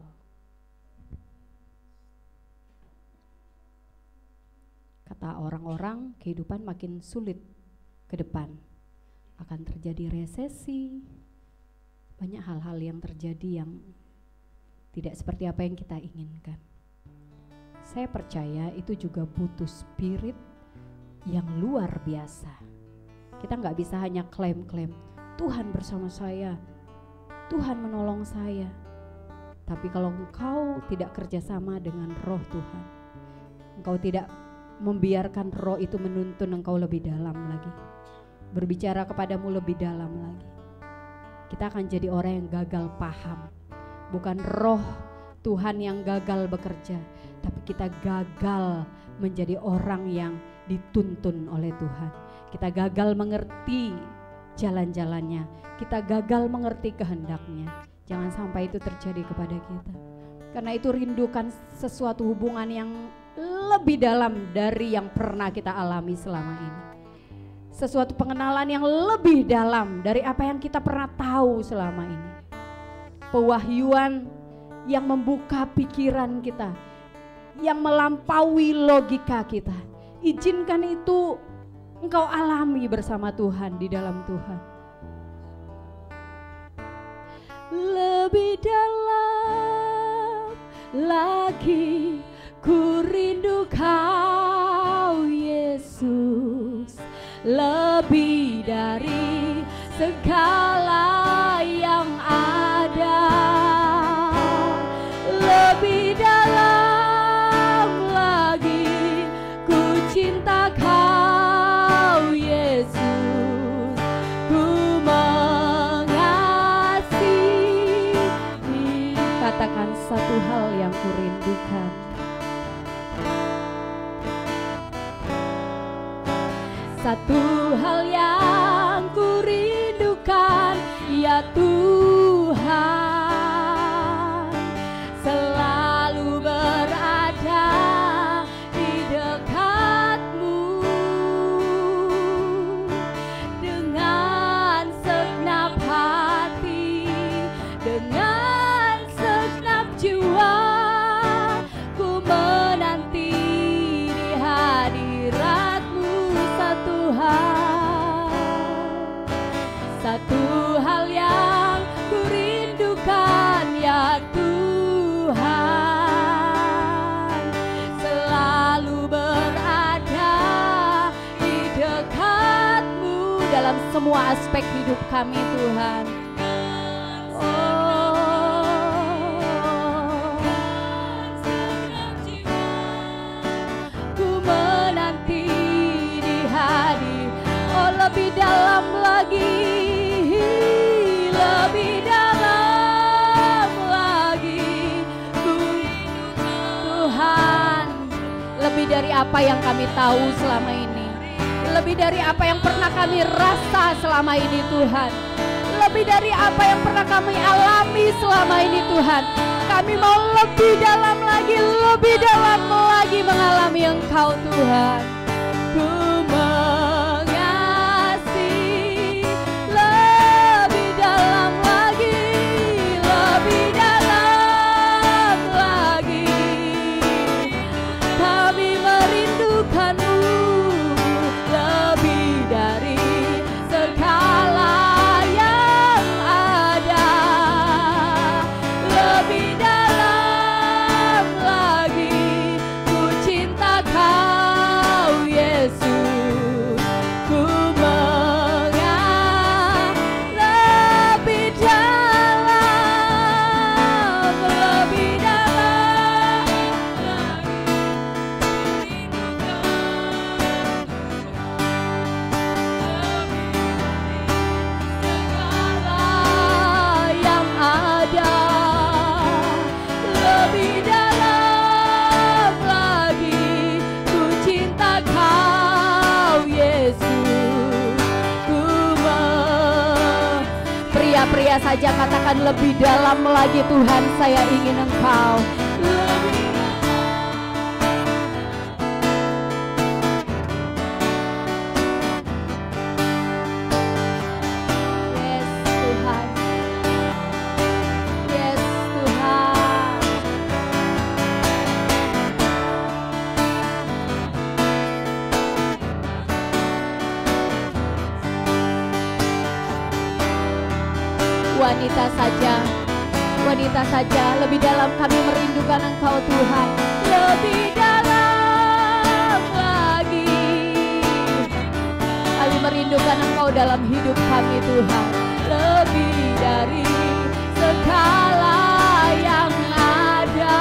Kata orang-orang, kehidupan makin sulit ke depan. Akan terjadi resesi, banyak hal-hal yang terjadi yang tidak seperti apa yang kita inginkan. Saya percaya itu juga butuh spirit yang luar biasa. Kita nggak bisa hanya klaim-klaim, Tuhan bersama saya, Tuhan menolong saya. Tapi kalau engkau tidak kerjasama dengan roh Tuhan, engkau tidak membiarkan roh itu menuntun engkau lebih dalam lagi, berbicara kepadamu lebih dalam lagi, kita akan jadi orang yang gagal paham. Bukan roh Tuhan yang gagal bekerja, tapi kita gagal menjadi orang yang dituntun oleh Tuhan. Kita gagal mengerti jalan-jalannya, kita gagal mengerti kehendaknya. Jangan sampai itu terjadi kepada kita. Karena itu rindukan sesuatu hubungan yang lebih dalam dari yang pernah kita alami selama ini. Sesuatu pengenalan yang lebih dalam dari apa yang kita pernah tahu selama ini. Pewahyuan yang membuka pikiran kita, yang melampaui logika kita. Izinkan itu engkau alami bersama Tuhan, di dalam Tuhan. Lebih dalam lagi ku rindu Kau Yesus, lebih dari segala yang ada, lebih dalam lagi ku cinta Kau Yesus, ku mengasihi. Katakan satu hal yang ku rindukan, satu hal yang dalam semua aspek hidup kami Tuhan. Ku menanti di hadirat, oh lebih dalam lagi, lebih dalam lagi. Tuhan, lebih dari apa yang kami tahu selama ini, lebih dari apa yang pernah kami rasa selama ini Tuhan, lebih dari apa yang pernah kami alami selama ini Tuhan. Kami mau lebih dalam lagi, lebih dalam lagi mengalami Engkau Tuhan. Ku mengasihi lebih dalam lagi, lebih dalam lagi. Kami merindukan-Mu lebih dari segala yang ada, lebih dalam lagi. Ku cinta Kau Yesus, ku lebih dalam, lebih dalam segala yang ada, lebih dalam lagi. Ku cinta Kau Yesus, ku pria-pria saja katakan lebih dalam lagi Tuhan, saya ingin Engkau. Yes Tuhan, yes Tuhan. Wanita saja, lebih dalam kami merindukan Engkau Tuhan, lebih dalam lagi. Kami merindukan Engkau dalam hidup kami Tuhan, lebih dari segala yang ada,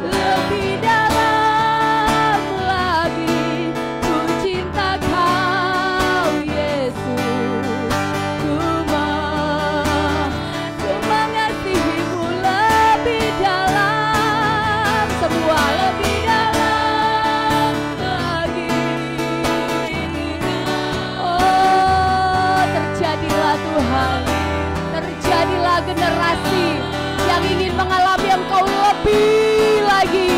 lebih dalam lagi. Ku cinta Kau Yesus, ku mengasihi-Mu lebih dalam, semua lebih dalam lagi. Oh, terjadilah Tuhan, terjadilah generasi yang ingin mengalami Engkau lebih lagi,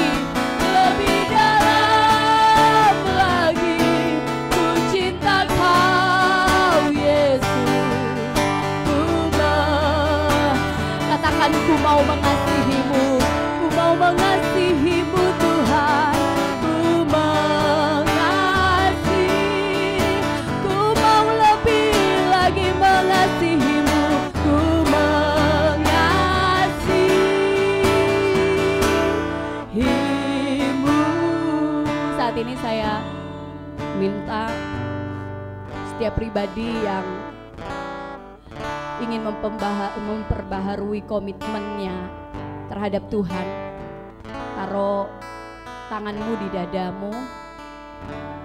lebih dalam lagi. Ku cinta Kau Yesus, katakan ku mau mengasihi-Mu, ku mau mengasihi-Mu Tuhan. Ku mengasihi, ku mau lebih lagi mengasihi-Mu, ku mengasihi-Mu. Saat ini saya minta setiap pribadi yang ingin memperbaharui komitmennya terhadap Tuhan, taruh tanganmu di dadamu.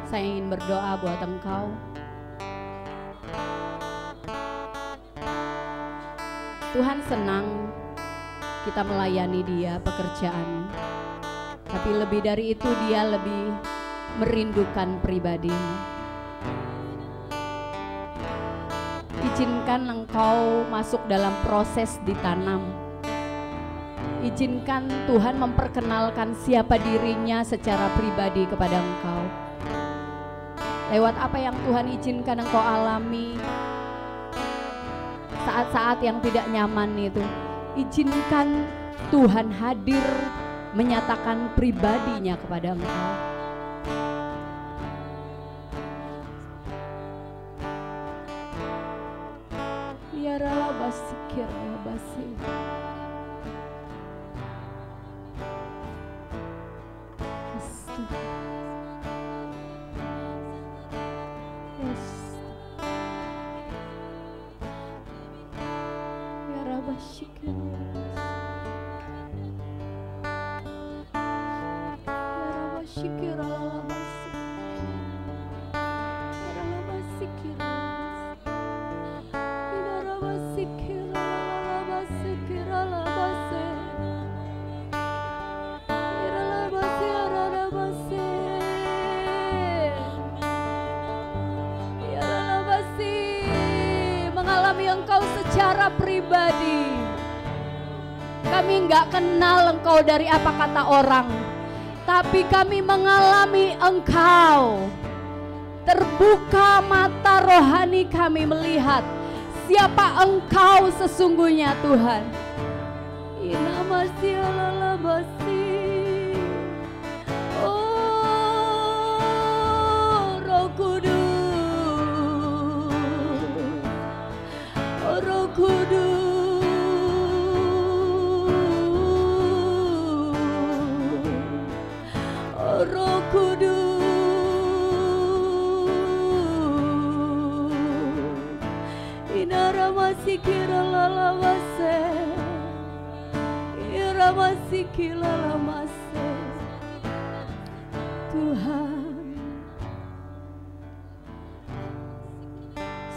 Saya ingin berdoa buat engkau. Tuhan senang kita melayani Dia pekerjaan, tapi lebih dari itu Dia lebih merindukan pribadimu. Izinkan engkau masuk dalam proses ditanam. Izinkan Tuhan memperkenalkan siapa dirinya secara pribadi kepada engkau. Lewat apa yang Tuhan izinkan engkau alami, saat-saat yang tidak nyaman itu, izinkan Tuhan hadir menyatakan pribadinya kepada engkau. Ya Rabbasikir Rabbasi. Yes Engkau secara pribadi. Kami enggak kenal Engkau dari apa kata orang, tapi kami mengalami Engkau. Terbuka mata rohani kami melihat siapa Engkau sesungguhnya, Tuhan. Inamasi alalabasi. Oh, Roh Kudus. Roh Kudus, Roh Kudus, inaramasi kiralalawase, iramasi kilalamase, Tuhan.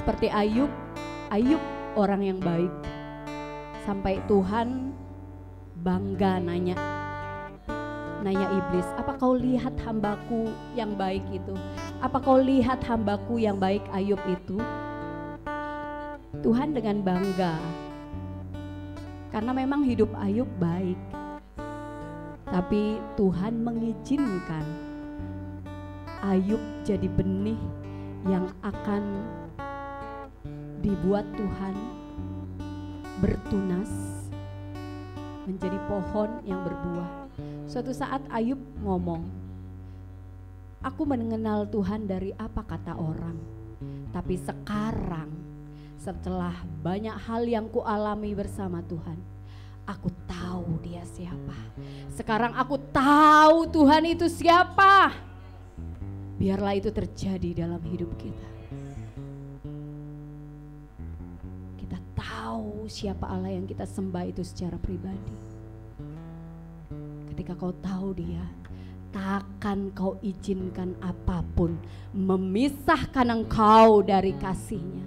Seperti Ayub orang yang baik, sampai Tuhan bangga nanya iblis, apa kau lihat hambaku yang baik itu? Apa kau lihat hambaku yang baik Ayub itu? Tuhan dengan bangga, karena memang hidup Ayub baik, tapi Tuhan mengizinkan Ayub jadi benih yang akan dibuat Tuhan bertunas menjadi pohon yang berbuah. Suatu saat Ayub ngomong, aku mengenal Tuhan dari apa kata orang, tapi sekarang setelah banyak hal yang kualami bersama Tuhan, aku tahu Dia siapa. Sekarang aku tahu Tuhan itu siapa. Biarlah itu terjadi dalam hidup kita. Tahu siapa Allah yang kita sembah itu secara pribadi. Ketika kau tahu Dia, takkan kau izinkan apapun memisahkan engkau dari kasih-Nya.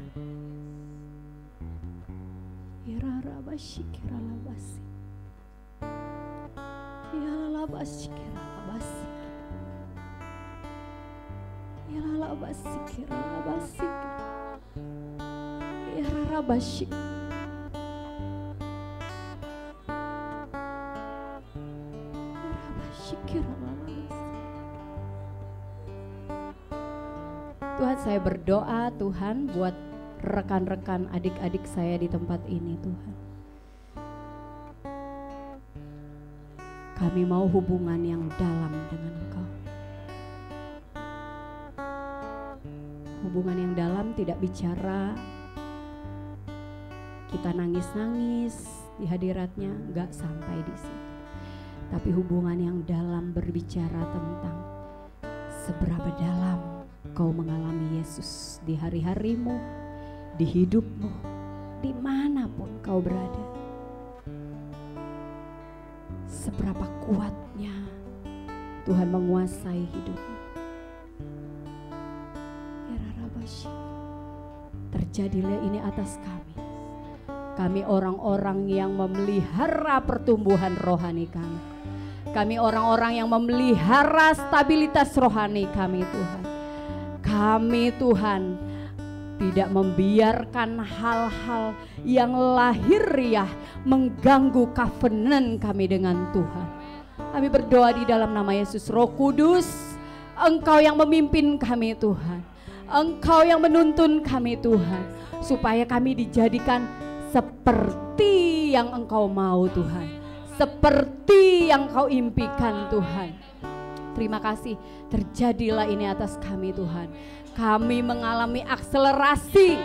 Rabashik. Tuhan, saya berdoa Tuhan buat rekan-rekan adik-adik saya di tempat ini Tuhan. Kami mau hubungan yang dalam dengan Engkau. Hubungan yang dalam tidak bicara kita nangis-nangis di hadiratnya, enggak sampai di situ. Tapi hubungan yang dalam berbicara tentang seberapa dalam kau mengalami Yesus di hari-harimu, di hidupmu, dimanapun kau berada. Seberapa kuatnya Tuhan menguasai hidupmu. Terjadilah ini atas kami. Kami orang-orang yang memelihara pertumbuhan rohani kami. Kami orang-orang yang memelihara stabilitas rohani kami Tuhan. Kami Tuhan tidak membiarkan hal-hal yang lahiriah mengganggu covenant kami dengan Tuhan. Kami berdoa di dalam nama Yesus. Roh Kudus, Engkau yang memimpin kami Tuhan. Engkau yang menuntun kami Tuhan. Supaya kami dijadikan seperti yang Engkau mau Tuhan, seperti yang Kau impikan Tuhan. Terima kasih, terjadilah ini atas kami Tuhan. Kami mengalami akselerasi,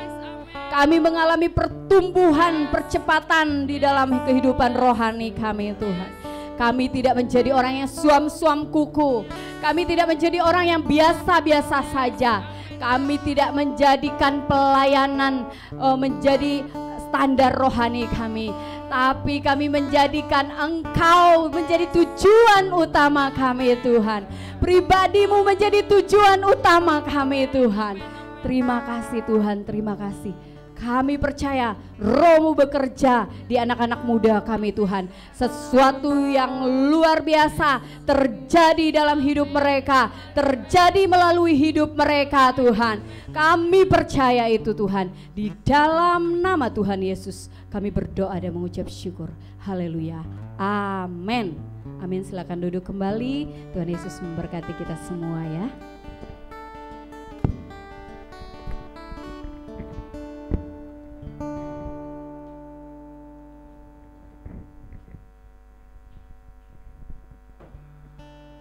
kami mengalami pertumbuhan, percepatan di dalam kehidupan rohani kami Tuhan. Kami tidak menjadi orang yang suam-suam kuku, kami tidak menjadi orang yang biasa-biasa saja. Kami tidak menjadikan pelayanan menjadi standar rohani kami. tapi kami menjadikan Engkau menjadi tujuan utama kami Tuhan. Pribadimu menjadi tujuan utama kami Tuhan. Terima kasih Tuhan, terima kasih. Kami percaya Roh-Mu bekerja di anak-anak muda kami Tuhan. Sesuatu yang luar biasa terjadi dalam hidup mereka, terjadi melalui hidup mereka Tuhan. Kami percaya itu Tuhan. Di dalam nama Tuhan Yesus kami berdoa dan mengucap syukur. Haleluya. Amin. Amin. Silakan duduk kembali. Tuhan Yesus memberkati kita semua ya.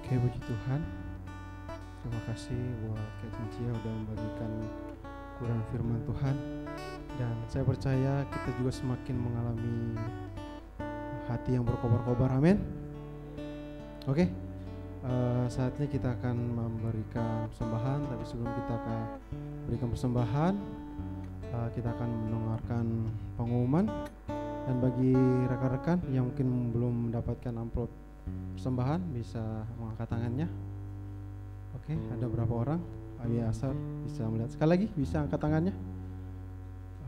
Oke, puji Tuhan. Terima kasih buat Kak Cincia udah membagikan Quran firman Tuhan. Dan saya percaya kita juga semakin mengalami hati yang berkobar-kobar. Amin. Oke, saatnya kita akan memberikan persembahan. Tapi sebelum kita akan berikan persembahan, kita akan mendengarkan pengumuman. Dan bagi rekan-rekan yang mungkin belum mendapatkan amplop persembahan bisa mengangkat tangannya. Oke, ada berapa orang? Abi Asar bisa melihat sekali lagi, bisa angkat tangannya.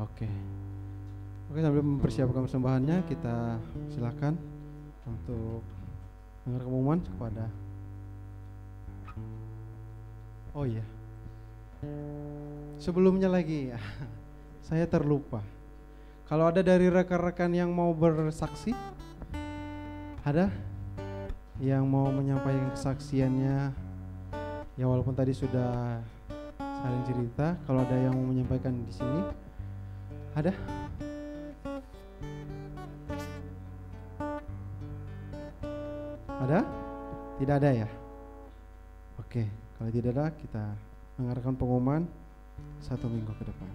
Oke, sambil mempersiapkan persembahannya, kita silakan untuk dengar pengumuman kepada. Oh iya, sebelumnya lagi ya, saya terlupa. Kalau ada dari rekan-rekan yang mau bersaksi, ada yang mau menyampaikan kesaksiannya, ya walaupun tadi sudah saling cerita, kalau ada yang mau menyampaikan di sini, ada? Ada? Tidak ada ya? Oke, kalau tidak ada kita dengarkan pengumuman 1 minggu ke depan.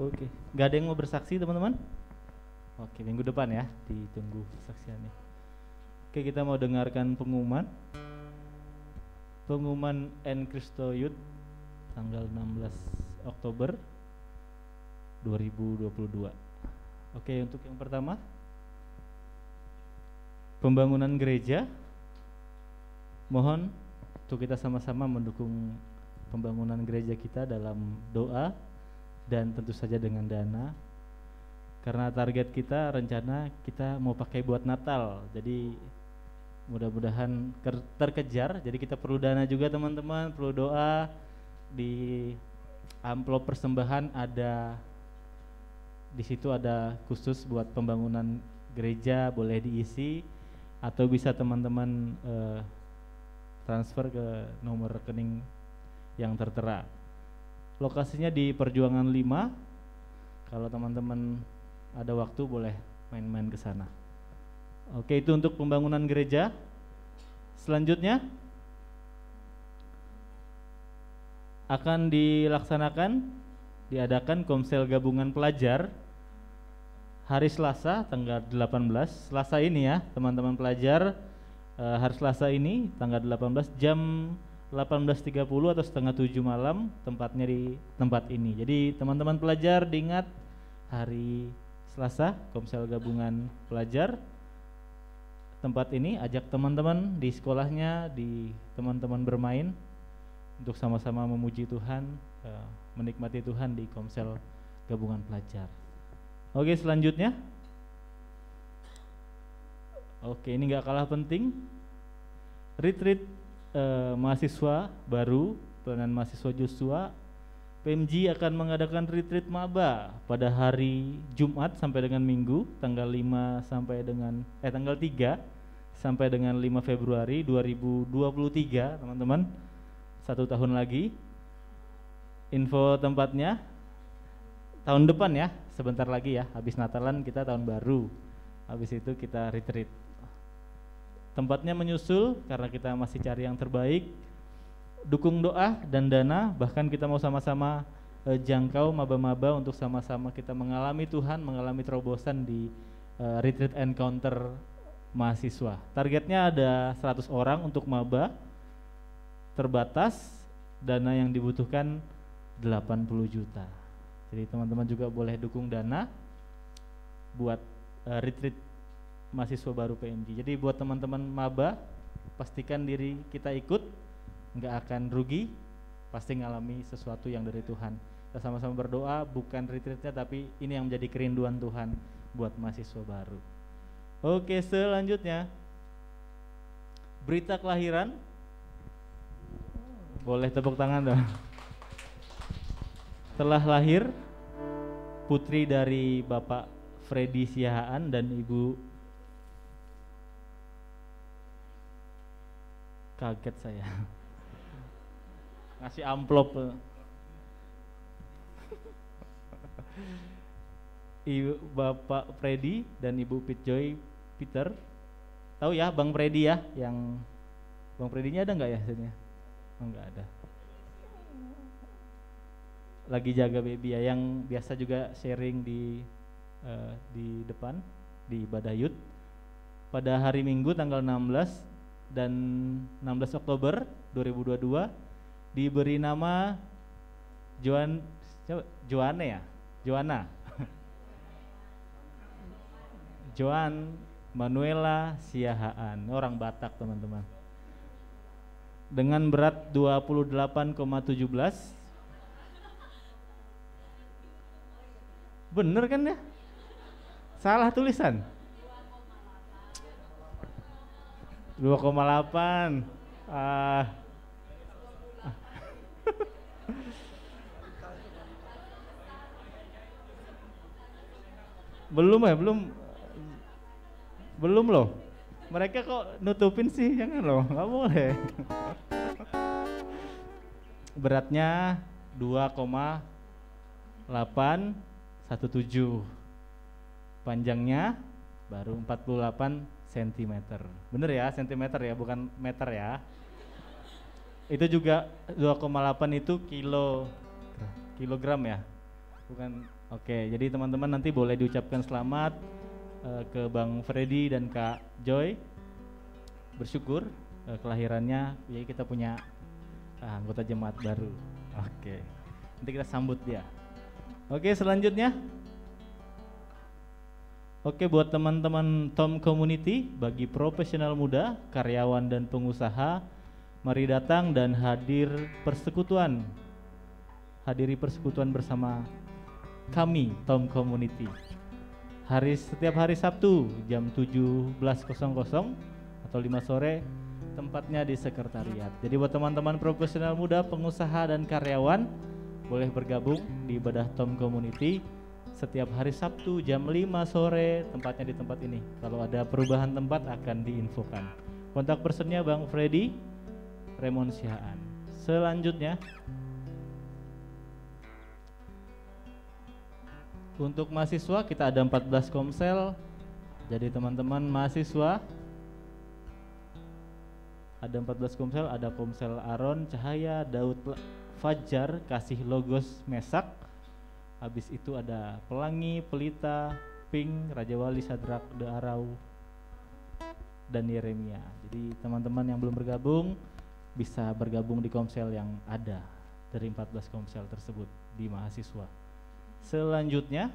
Oke, gak ada yang mau bersaksi teman-teman? Oke, minggu depan ya, ditunggu kesaksiannya. Oke, kita mau dengarkan pengumuman N Cristo Youth tanggal 16 Oktober 2022. Oke, untuk yang pertama, pembangunan gereja. Mohon untuk kita sama-sama mendukung pembangunan gereja kita dalam doa dan tentu saja dengan dana. Karena target kita, rencana kita mau pakai buat Natal, jadi mudah-mudahan terkejar. Jadi kita perlu dana juga teman-teman, perlu doa. Di amplop persembahan ada, di situ ada khusus buat pembangunan gereja, boleh diisi atau bisa teman-teman transfer ke nomor rekening yang tertera. Lokasinya di Perjuangan 5. Kalau teman-teman ada waktu boleh main-main ke sana. Oke, itu untuk pembangunan gereja. Selanjutnya akan diadakan komsel gabungan pelajar hari Selasa tanggal 18. Selasa ini ya, teman-teman pelajar, hari Selasa ini tanggal 18 jam 18.30 atau setengah 7 malam, tempatnya di tempat ini. Jadi teman-teman pelajar diingat hari Selasa komsel gabungan pelajar tempat ini, ajak teman-teman di sekolahnya, di teman-teman bermain untuk sama-sama memuji Tuhan, menikmati Tuhan di komsel gabungan pelajar. Oke, selanjutnya. Oke, ini gak kalah penting, retreat mahasiswa baru, pelayanan mahasiswa Joshua. PMG akan mengadakan retreat maba pada hari Jumat sampai dengan Minggu tanggal 3 sampai dengan 5 Februari 2023, teman-teman. 1 tahun lagi. Info tempatnya tahun depan ya, sebentar lagi ya, habis Natalan kita tahun baru. Habis itu kita retreat. Tempatnya menyusul karena kita masih cari yang terbaik. Dukung doa dan dana, bahkan kita mau sama-sama jangkau maba-maba untuk sama-sama kita mengalami Tuhan, mengalami terobosan di retreat encounter mahasiswa. Targetnya ada 100 orang untuk maba, terbatas, dana yang dibutuhkan 80 juta. Jadi teman-teman juga boleh dukung dana buat retreat mahasiswa baru PMG. Jadi buat teman-teman maba, pastikan diri kita ikut, nggak akan rugi, pasti ngalami sesuatu yang dari Tuhan. Kita sama-sama berdoa, bukan retreatnya tapi ini yang menjadi kerinduan Tuhan buat mahasiswa baru. Oke, selanjutnya berita kelahiran. Boleh tepuk tangan dong. Telah lahir putri dari Bapak Freddy Siahaan dan Ibu, kaget saya ngasih amplop. Ibu Bapak Freddy dan Ibu Pitjoy Peter. Tahu ya Bang Freddy ya, yang Bang Freddy-nya ada nggak ya sini? Oh, nggak ada. Lagi jaga baby ya, yang biasa juga sharing di depan di ibadah youth pada hari Minggu tanggal 16 dan 16 Oktober 2022 diberi nama Joanna Joan Manuela Siahaan, orang Batak teman-teman, dengan berat 28,17. Bener kan ya? Salah tulisan 2,8. Belum loh. Mereka kok nutupin sih, jangan loh, nggak boleh. Beratnya 2,817, panjangnya baru 48 cm. Bener ya, cm ya, bukan meter ya. Itu juga 2,8 itu kilogram ya, bukan. Oke, jadi teman-teman nanti boleh diucapkan selamat ke Bang Freddy dan Kak Joy, bersyukur kelahirannya. Jadi kita punya anggota jemaat baru. Oke, nanti kita sambut dia. Oke, selanjutnya. Oke, buat teman-teman Tom Community, bagi profesional muda, karyawan dan pengusaha, mari datang dan hadiri persekutuan bersama kami Tom Community. Setiap hari Sabtu jam 17.00 atau 5 sore, tempatnya di sekretariat. Jadi buat teman-teman profesional muda, pengusaha dan karyawan, boleh bergabung di ibadah Tom Community setiap hari Sabtu jam 5 sore, tempatnya di tempat ini. Kalau ada perubahan tempat akan diinfokan. Kontak personnya Bang Freddy Raymond Siahaan. Selanjutnya, untuk mahasiswa kita ada 14 komsel. Jadi teman-teman mahasiswa ada 14 komsel, ada komsel Aron, Cahaya, Daud, Fajar, Kasih, Logos, Mesak. Habis itu ada Pelangi, Pelita, Pink, Raja Wali, Sadrak, De Arau, dan Yeremia. Jadi teman-teman yang belum bergabung bisa bergabung di komsel yang ada dari 14 komsel tersebut di mahasiswa. Selanjutnya,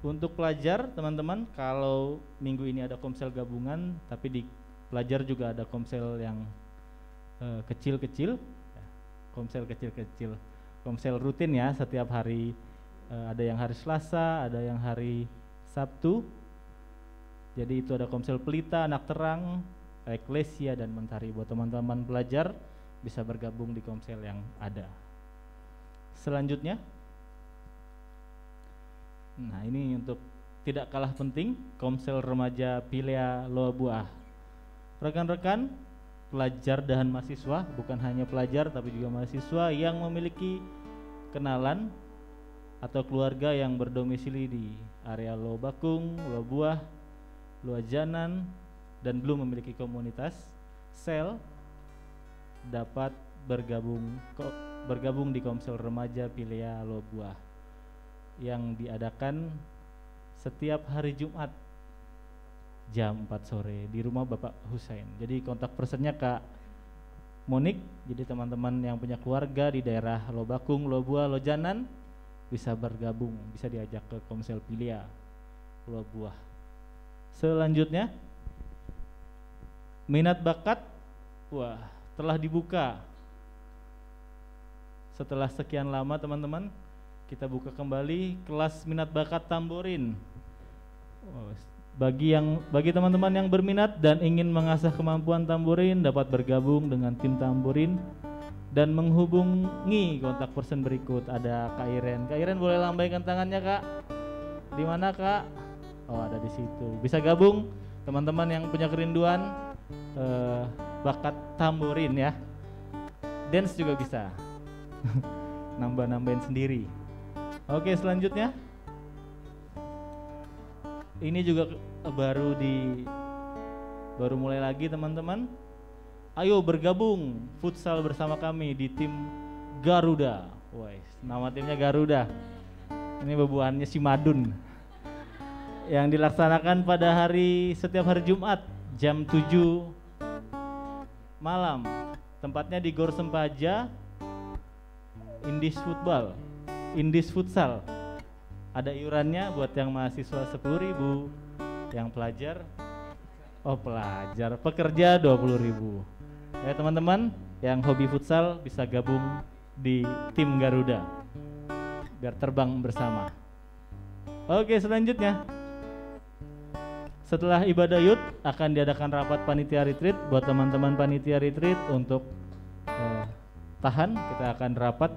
untuk pelajar teman-teman, kalau minggu ini ada komsel gabungan, tapi di pelajar juga ada komsel yang kecil-kecil, komsel kecil-kecil, komsel rutin ya, setiap hari. Ada yang hari Selasa, ada yang hari Sabtu. Jadi itu ada komsel Pelita, Anak Terang, Eklesia, dan Mentari. Buat teman-teman pelajar bisa bergabung di komsel yang ada. Selanjutnya, nah ini untuk tidak kalah penting, komsel remaja Pilea Loa Buah. Rekan-rekan pelajar dan mahasiswa, bukan hanya pelajar tapi juga mahasiswa yang memiliki kenalan atau keluarga yang berdomisili di area Loa Bakung, Loa Buah, Loa Janan, dan belum memiliki komunitas sel, dapat bergabung di komsel remaja Pilea Loa Buah yang diadakan setiap hari Jumat jam 4 sore di rumah Bapak Husain. Jadi kontak personnya Kak Monik. Jadi teman-teman yang punya keluarga di daerah Loa Bakung, Loa Buah, Loa Janan bisa bergabung, bisa diajak ke Komsel Pilia Pulau Buah. Selanjutnya minat bakat, wah, telah dibuka. Setelah sekian lama teman-teman, kita buka kembali kelas minat bakat tamborin. Bagi teman-teman yang berminat dan ingin mengasah kemampuan tamborin, dapat bergabung dengan tim tamborin dan menghubungi kontak person berikut. Ada Kak Iren. Kak Iren boleh lambaikan tangannya, Kak. Di mana, Kak? Oh, ada di situ. Bisa gabung teman-teman yang punya kerinduan bakat tamborin ya. Dance juga bisa. Nambah-nambahin sendiri. Oke, selanjutnya. Ini juga baru mulai lagi teman-teman. Ayo bergabung futsal bersama kami di tim Garuda. Woi, nama timnya Garuda. Ini bebuannya si Madun. Yang dilaksanakan pada setiap hari Jumat jam 7 malam. Tempatnya di Gor Sempaja, Indis Futsal. Ada iurannya buat yang mahasiswa 10.000, yang pekerja 20.000. Ya teman-teman yang hobi futsal bisa gabung di tim Garuda biar terbang bersama. Oke, selanjutnya setelah ibadah yud akan diadakan rapat panitia retreat. Buat teman-teman panitia retreat untuk tahan, kita akan rapat.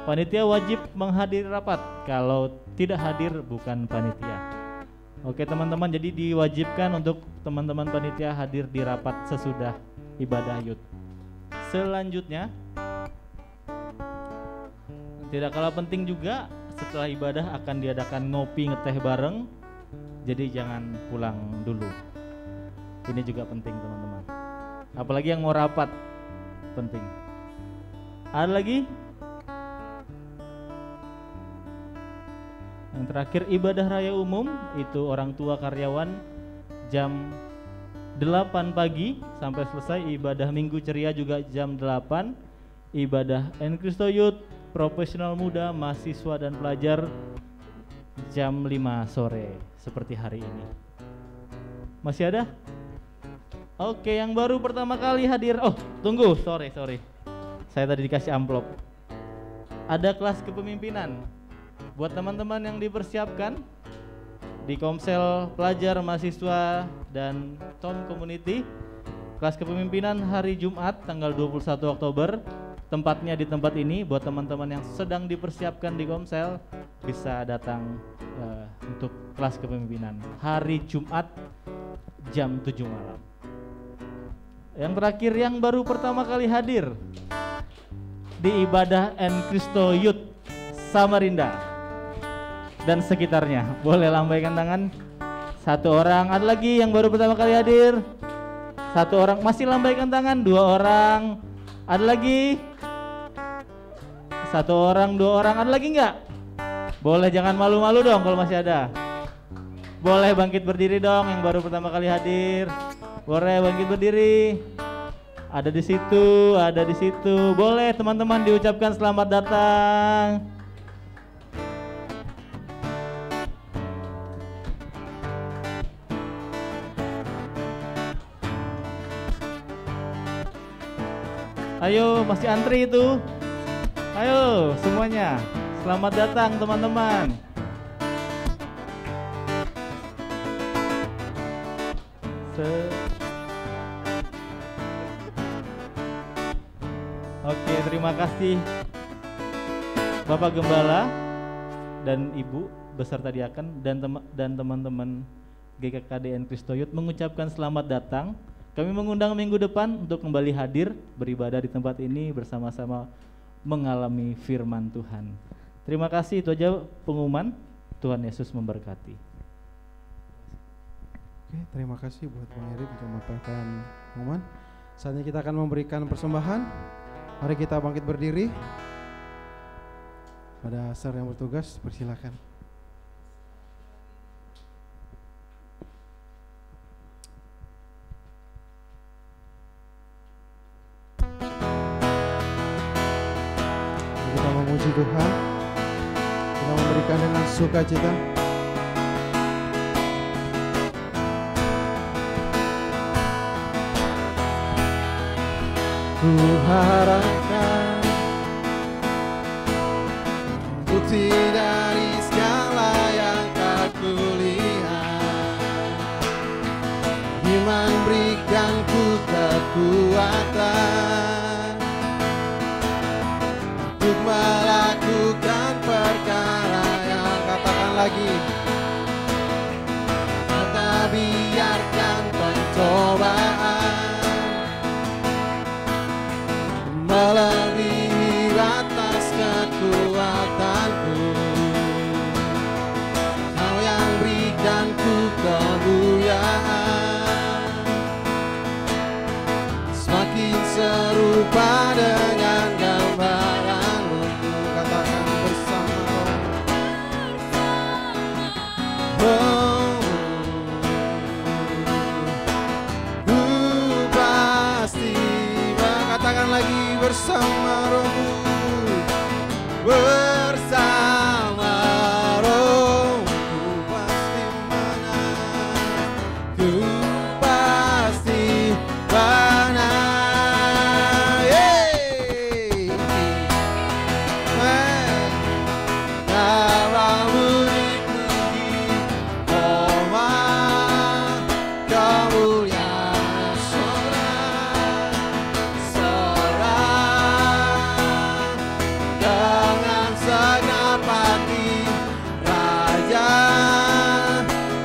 Panitia wajib menghadiri rapat, kalau tidak hadir bukan panitia. Oke teman-teman, jadi diwajibkan untuk teman-teman panitia hadir di rapat sesudah ibadah yud. Selanjutnya, tidak kalah penting juga, setelah ibadah akan diadakan ngopi ngeteh bareng. Jadi jangan pulang dulu. Ini juga penting teman-teman. Apalagi yang mau rapat, penting. Ada lagi? Yang terakhir ibadah raya umum, itu orang tua karyawan jam 8 pagi sampai selesai. Ibadah minggu ceria juga jam 8. Ibadah Enkristo Youth, profesional muda, mahasiswa dan pelajar jam 5 sore seperti hari ini. Masih ada? Oke, yang baru pertama kali hadir. Oh, tunggu, sorry. Saya tadi dikasih amplop. Ada kelas kepemimpinan. Buat teman-teman yang dipersiapkan di Komsel Pelajar, Mahasiswa, dan Tom Community, kelas kepemimpinan hari Jumat tanggal 21 Oktober. Tempatnya di tempat ini. Buat teman-teman yang sedang dipersiapkan di Komsel bisa datang untuk kelas kepemimpinan hari Jumat jam 7 malam. Yang terakhir yang baru pertama kali hadir di ibadah Enkristo Youth Samarinda dan sekitarnya, boleh lambaikan tangan. Satu orang. Ada lagi yang baru pertama kali hadir? Satu orang. Masih lambaikan tangan. 2 orang. Ada lagi? 1 orang, 2 orang. Ada lagi nggak? Boleh, jangan malu-malu dong kalau masih ada. Boleh bangkit berdiri dong yang baru pertama kali hadir. Boleh bangkit berdiri. Ada di situ, ada di situ. Boleh teman-teman diucapkan selamat datang. Ayo, masih antri itu. Ayo semuanya, selamat datang teman-teman. Oke, terima kasih Bapak Gembala dan Ibu beserta diaken dan teman-teman GKKD Enkristo Youth mengucapkan selamat datang. Kami mengundang minggu depan untuk kembali hadir beribadah di tempat ini bersama-sama mengalami firman Tuhan. Terima kasih, itu aja pengumuman. Tuhan Yesus memberkati. Oke, terima kasih buat Bang Eri untuk memaparkan pengumuman. Saatnya kita akan memberikan persembahan. Mari kita bangkit berdiri. Pada Sir yang bertugas, persilakan. Kita memuji Tuhan. nyanyikan dengan sukacita. Ku harapkan bukti dari segala yang tak kulihat. Iman berikan ku kekuatan untuk melakukan perkara yang, katakan lagi, tak biarkan pencobaan melebihi batas kekuatanku. Kau yang berikan ku kemuliaan, semakin serupa dengan gambaran-Mu. Katakan bersama, oh, ku pasti, katakan lagi, bersama Roh-Mu, bersama Roh-Mu pasti menang, ku pasti menang. Namamu dipuji, hormat kemuliaan dengan segenap hati, Raja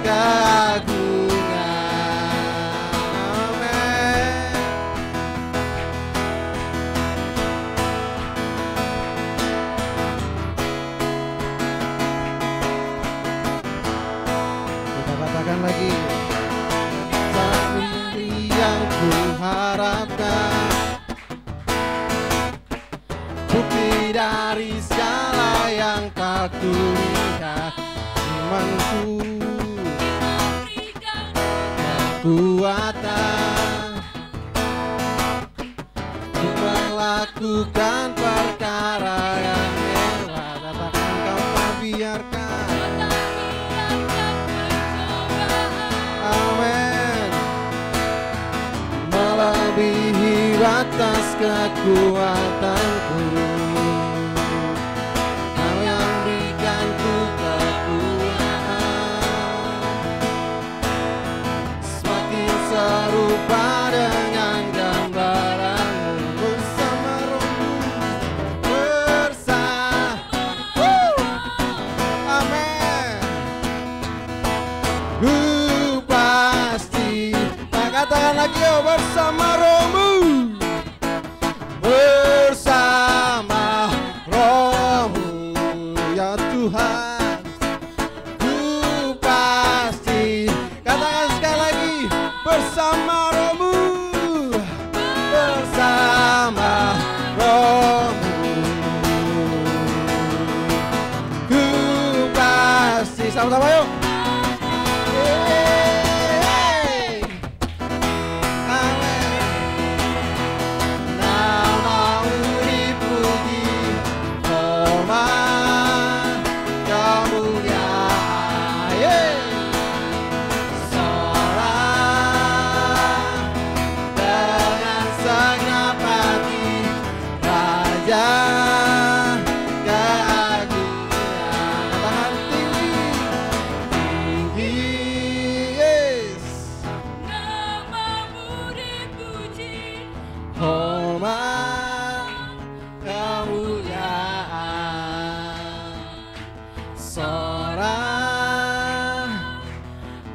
keagungan. Amin. Kita katakan lagi, sendiri yang ku harapkan, bukti dari segala yang tak kulihat. Imanku kekuatan untuk melakukan perkara yang hebat. Katakan, kau tak biarkan, amin, melebihi batas kekuatanku. Kau yang berikan ku kekuatan, semakin serupa dengan gambaran-Mu. Bersama Roh-Mu, amin, ku pasti. Nah, katakan lagi, oh, bersama Roh-Mu, bersama Roh-Mu, ya Tuhan, ku pasti. Katakan sekali lagi, bersama Roh-Mu, bersama Roh-Mu, ku pasti. Sama-sama yuk.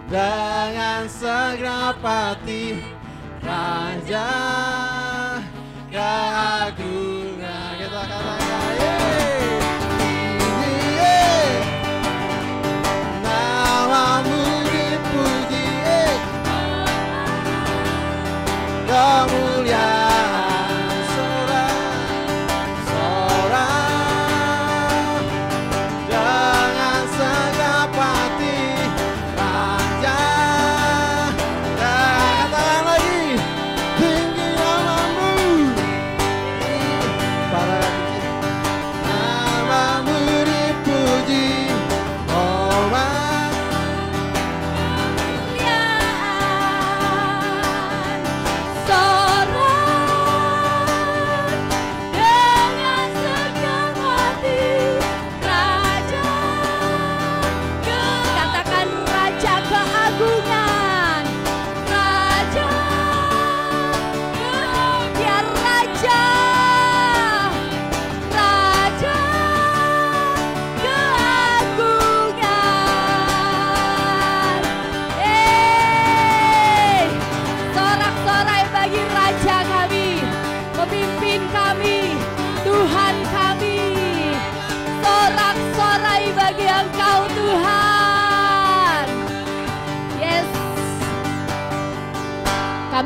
Dengan segenap hati, Raja keagungan. Kita katakan, namamu dipuji, kemuliaan seorang dengan segenap hati, Raja. Katakan lagi, tinggi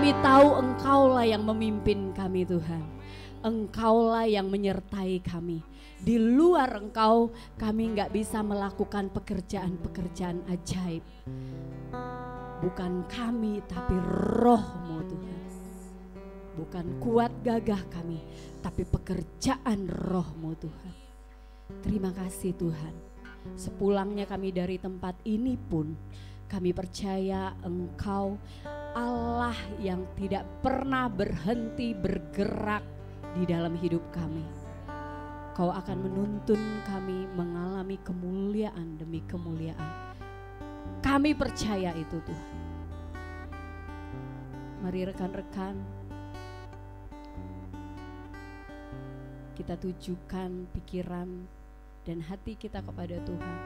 Kami tahu Engkaulah yang memimpin kami Tuhan. Engkaulah yang menyertai kami. Di luar Engkau kami gak bisa melakukan pekerjaan-pekerjaan ajaib. Bukan kami tapi Roh-Mu Tuhan. Bukan kuat gagah kami tapi pekerjaan Roh-Mu Tuhan. Terima kasih Tuhan. Sepulangnya kami dari tempat ini pun kami percaya Engkau Allah yang tidak pernah berhenti bergerak di dalam hidup kami. Kau akan menuntun kami mengalami kemuliaan demi kemuliaan. Kami percaya itu Tuhan. Mari rekan-rekan, kita tujukan pikiran dan hati kita kepada Tuhan.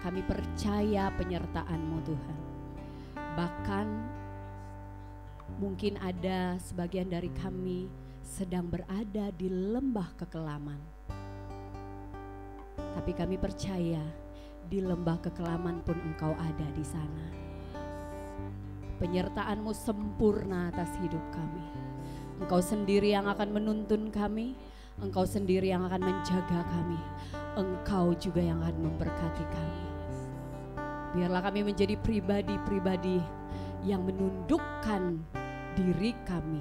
Kami percaya penyertaan-Mu Tuhan. Bahkan mungkin ada sebagian dari kami sedang berada di lembah kekelaman. Tapi kami percaya di lembah kekelaman pun Engkau ada di sana. Penyertaan-Mu sempurna atas hidup kami. Engkau sendiri yang akan menuntun kami. Engkau sendiri yang akan menjaga kami. Engkau juga yang akan memberkati kami. Biarlah kami menjadi pribadi-pribadi yang menundukkan diri kami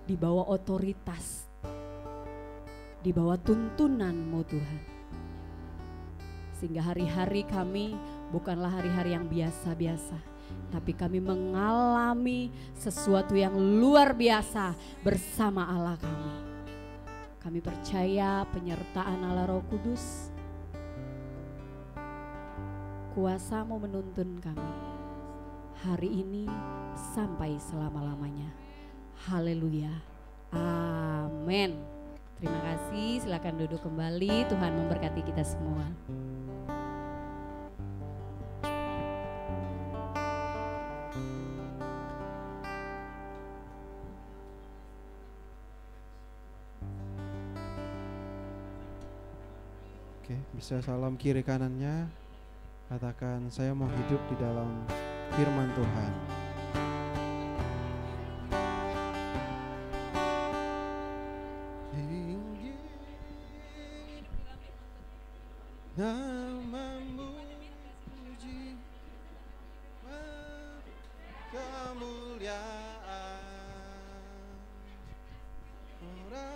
di bawah otoritas, di bawah tuntunan-Mu Tuhan. Sehingga hari-hari kami bukanlah hari-hari yang biasa-biasa, tapi kami mengalami sesuatu yang luar biasa bersama Allah kami. Kami percaya penyertaan Allah Roh Kudus, kuasa-Mu menuntun kami hari ini sampai selama-lamanya. Haleluya. Amin. Terima kasih, silakan duduk kembali. Tuhan memberkati kita semua. Oke, bisa salam kiri kanannya. Katakan, saya mau hidup di dalam firman Tuhan. Tinggi nama-Mu, puji kemuliaan orang.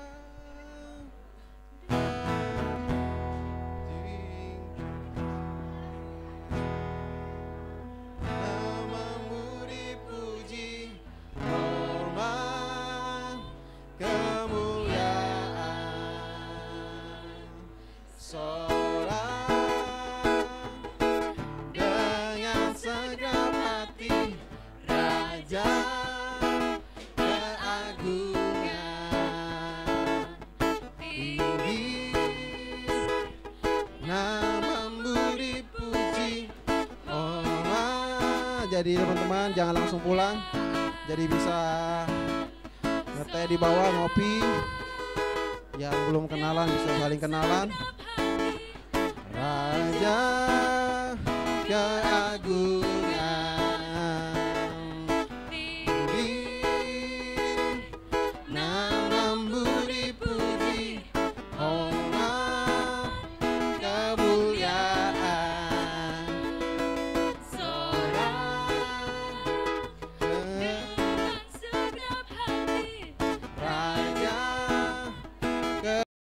Jadi teman-teman jangan langsung pulang. Jadi bisa ngeteh di bawah, ngopi. Yang belum kenalan bisa saling kenalan. Raja keagungan.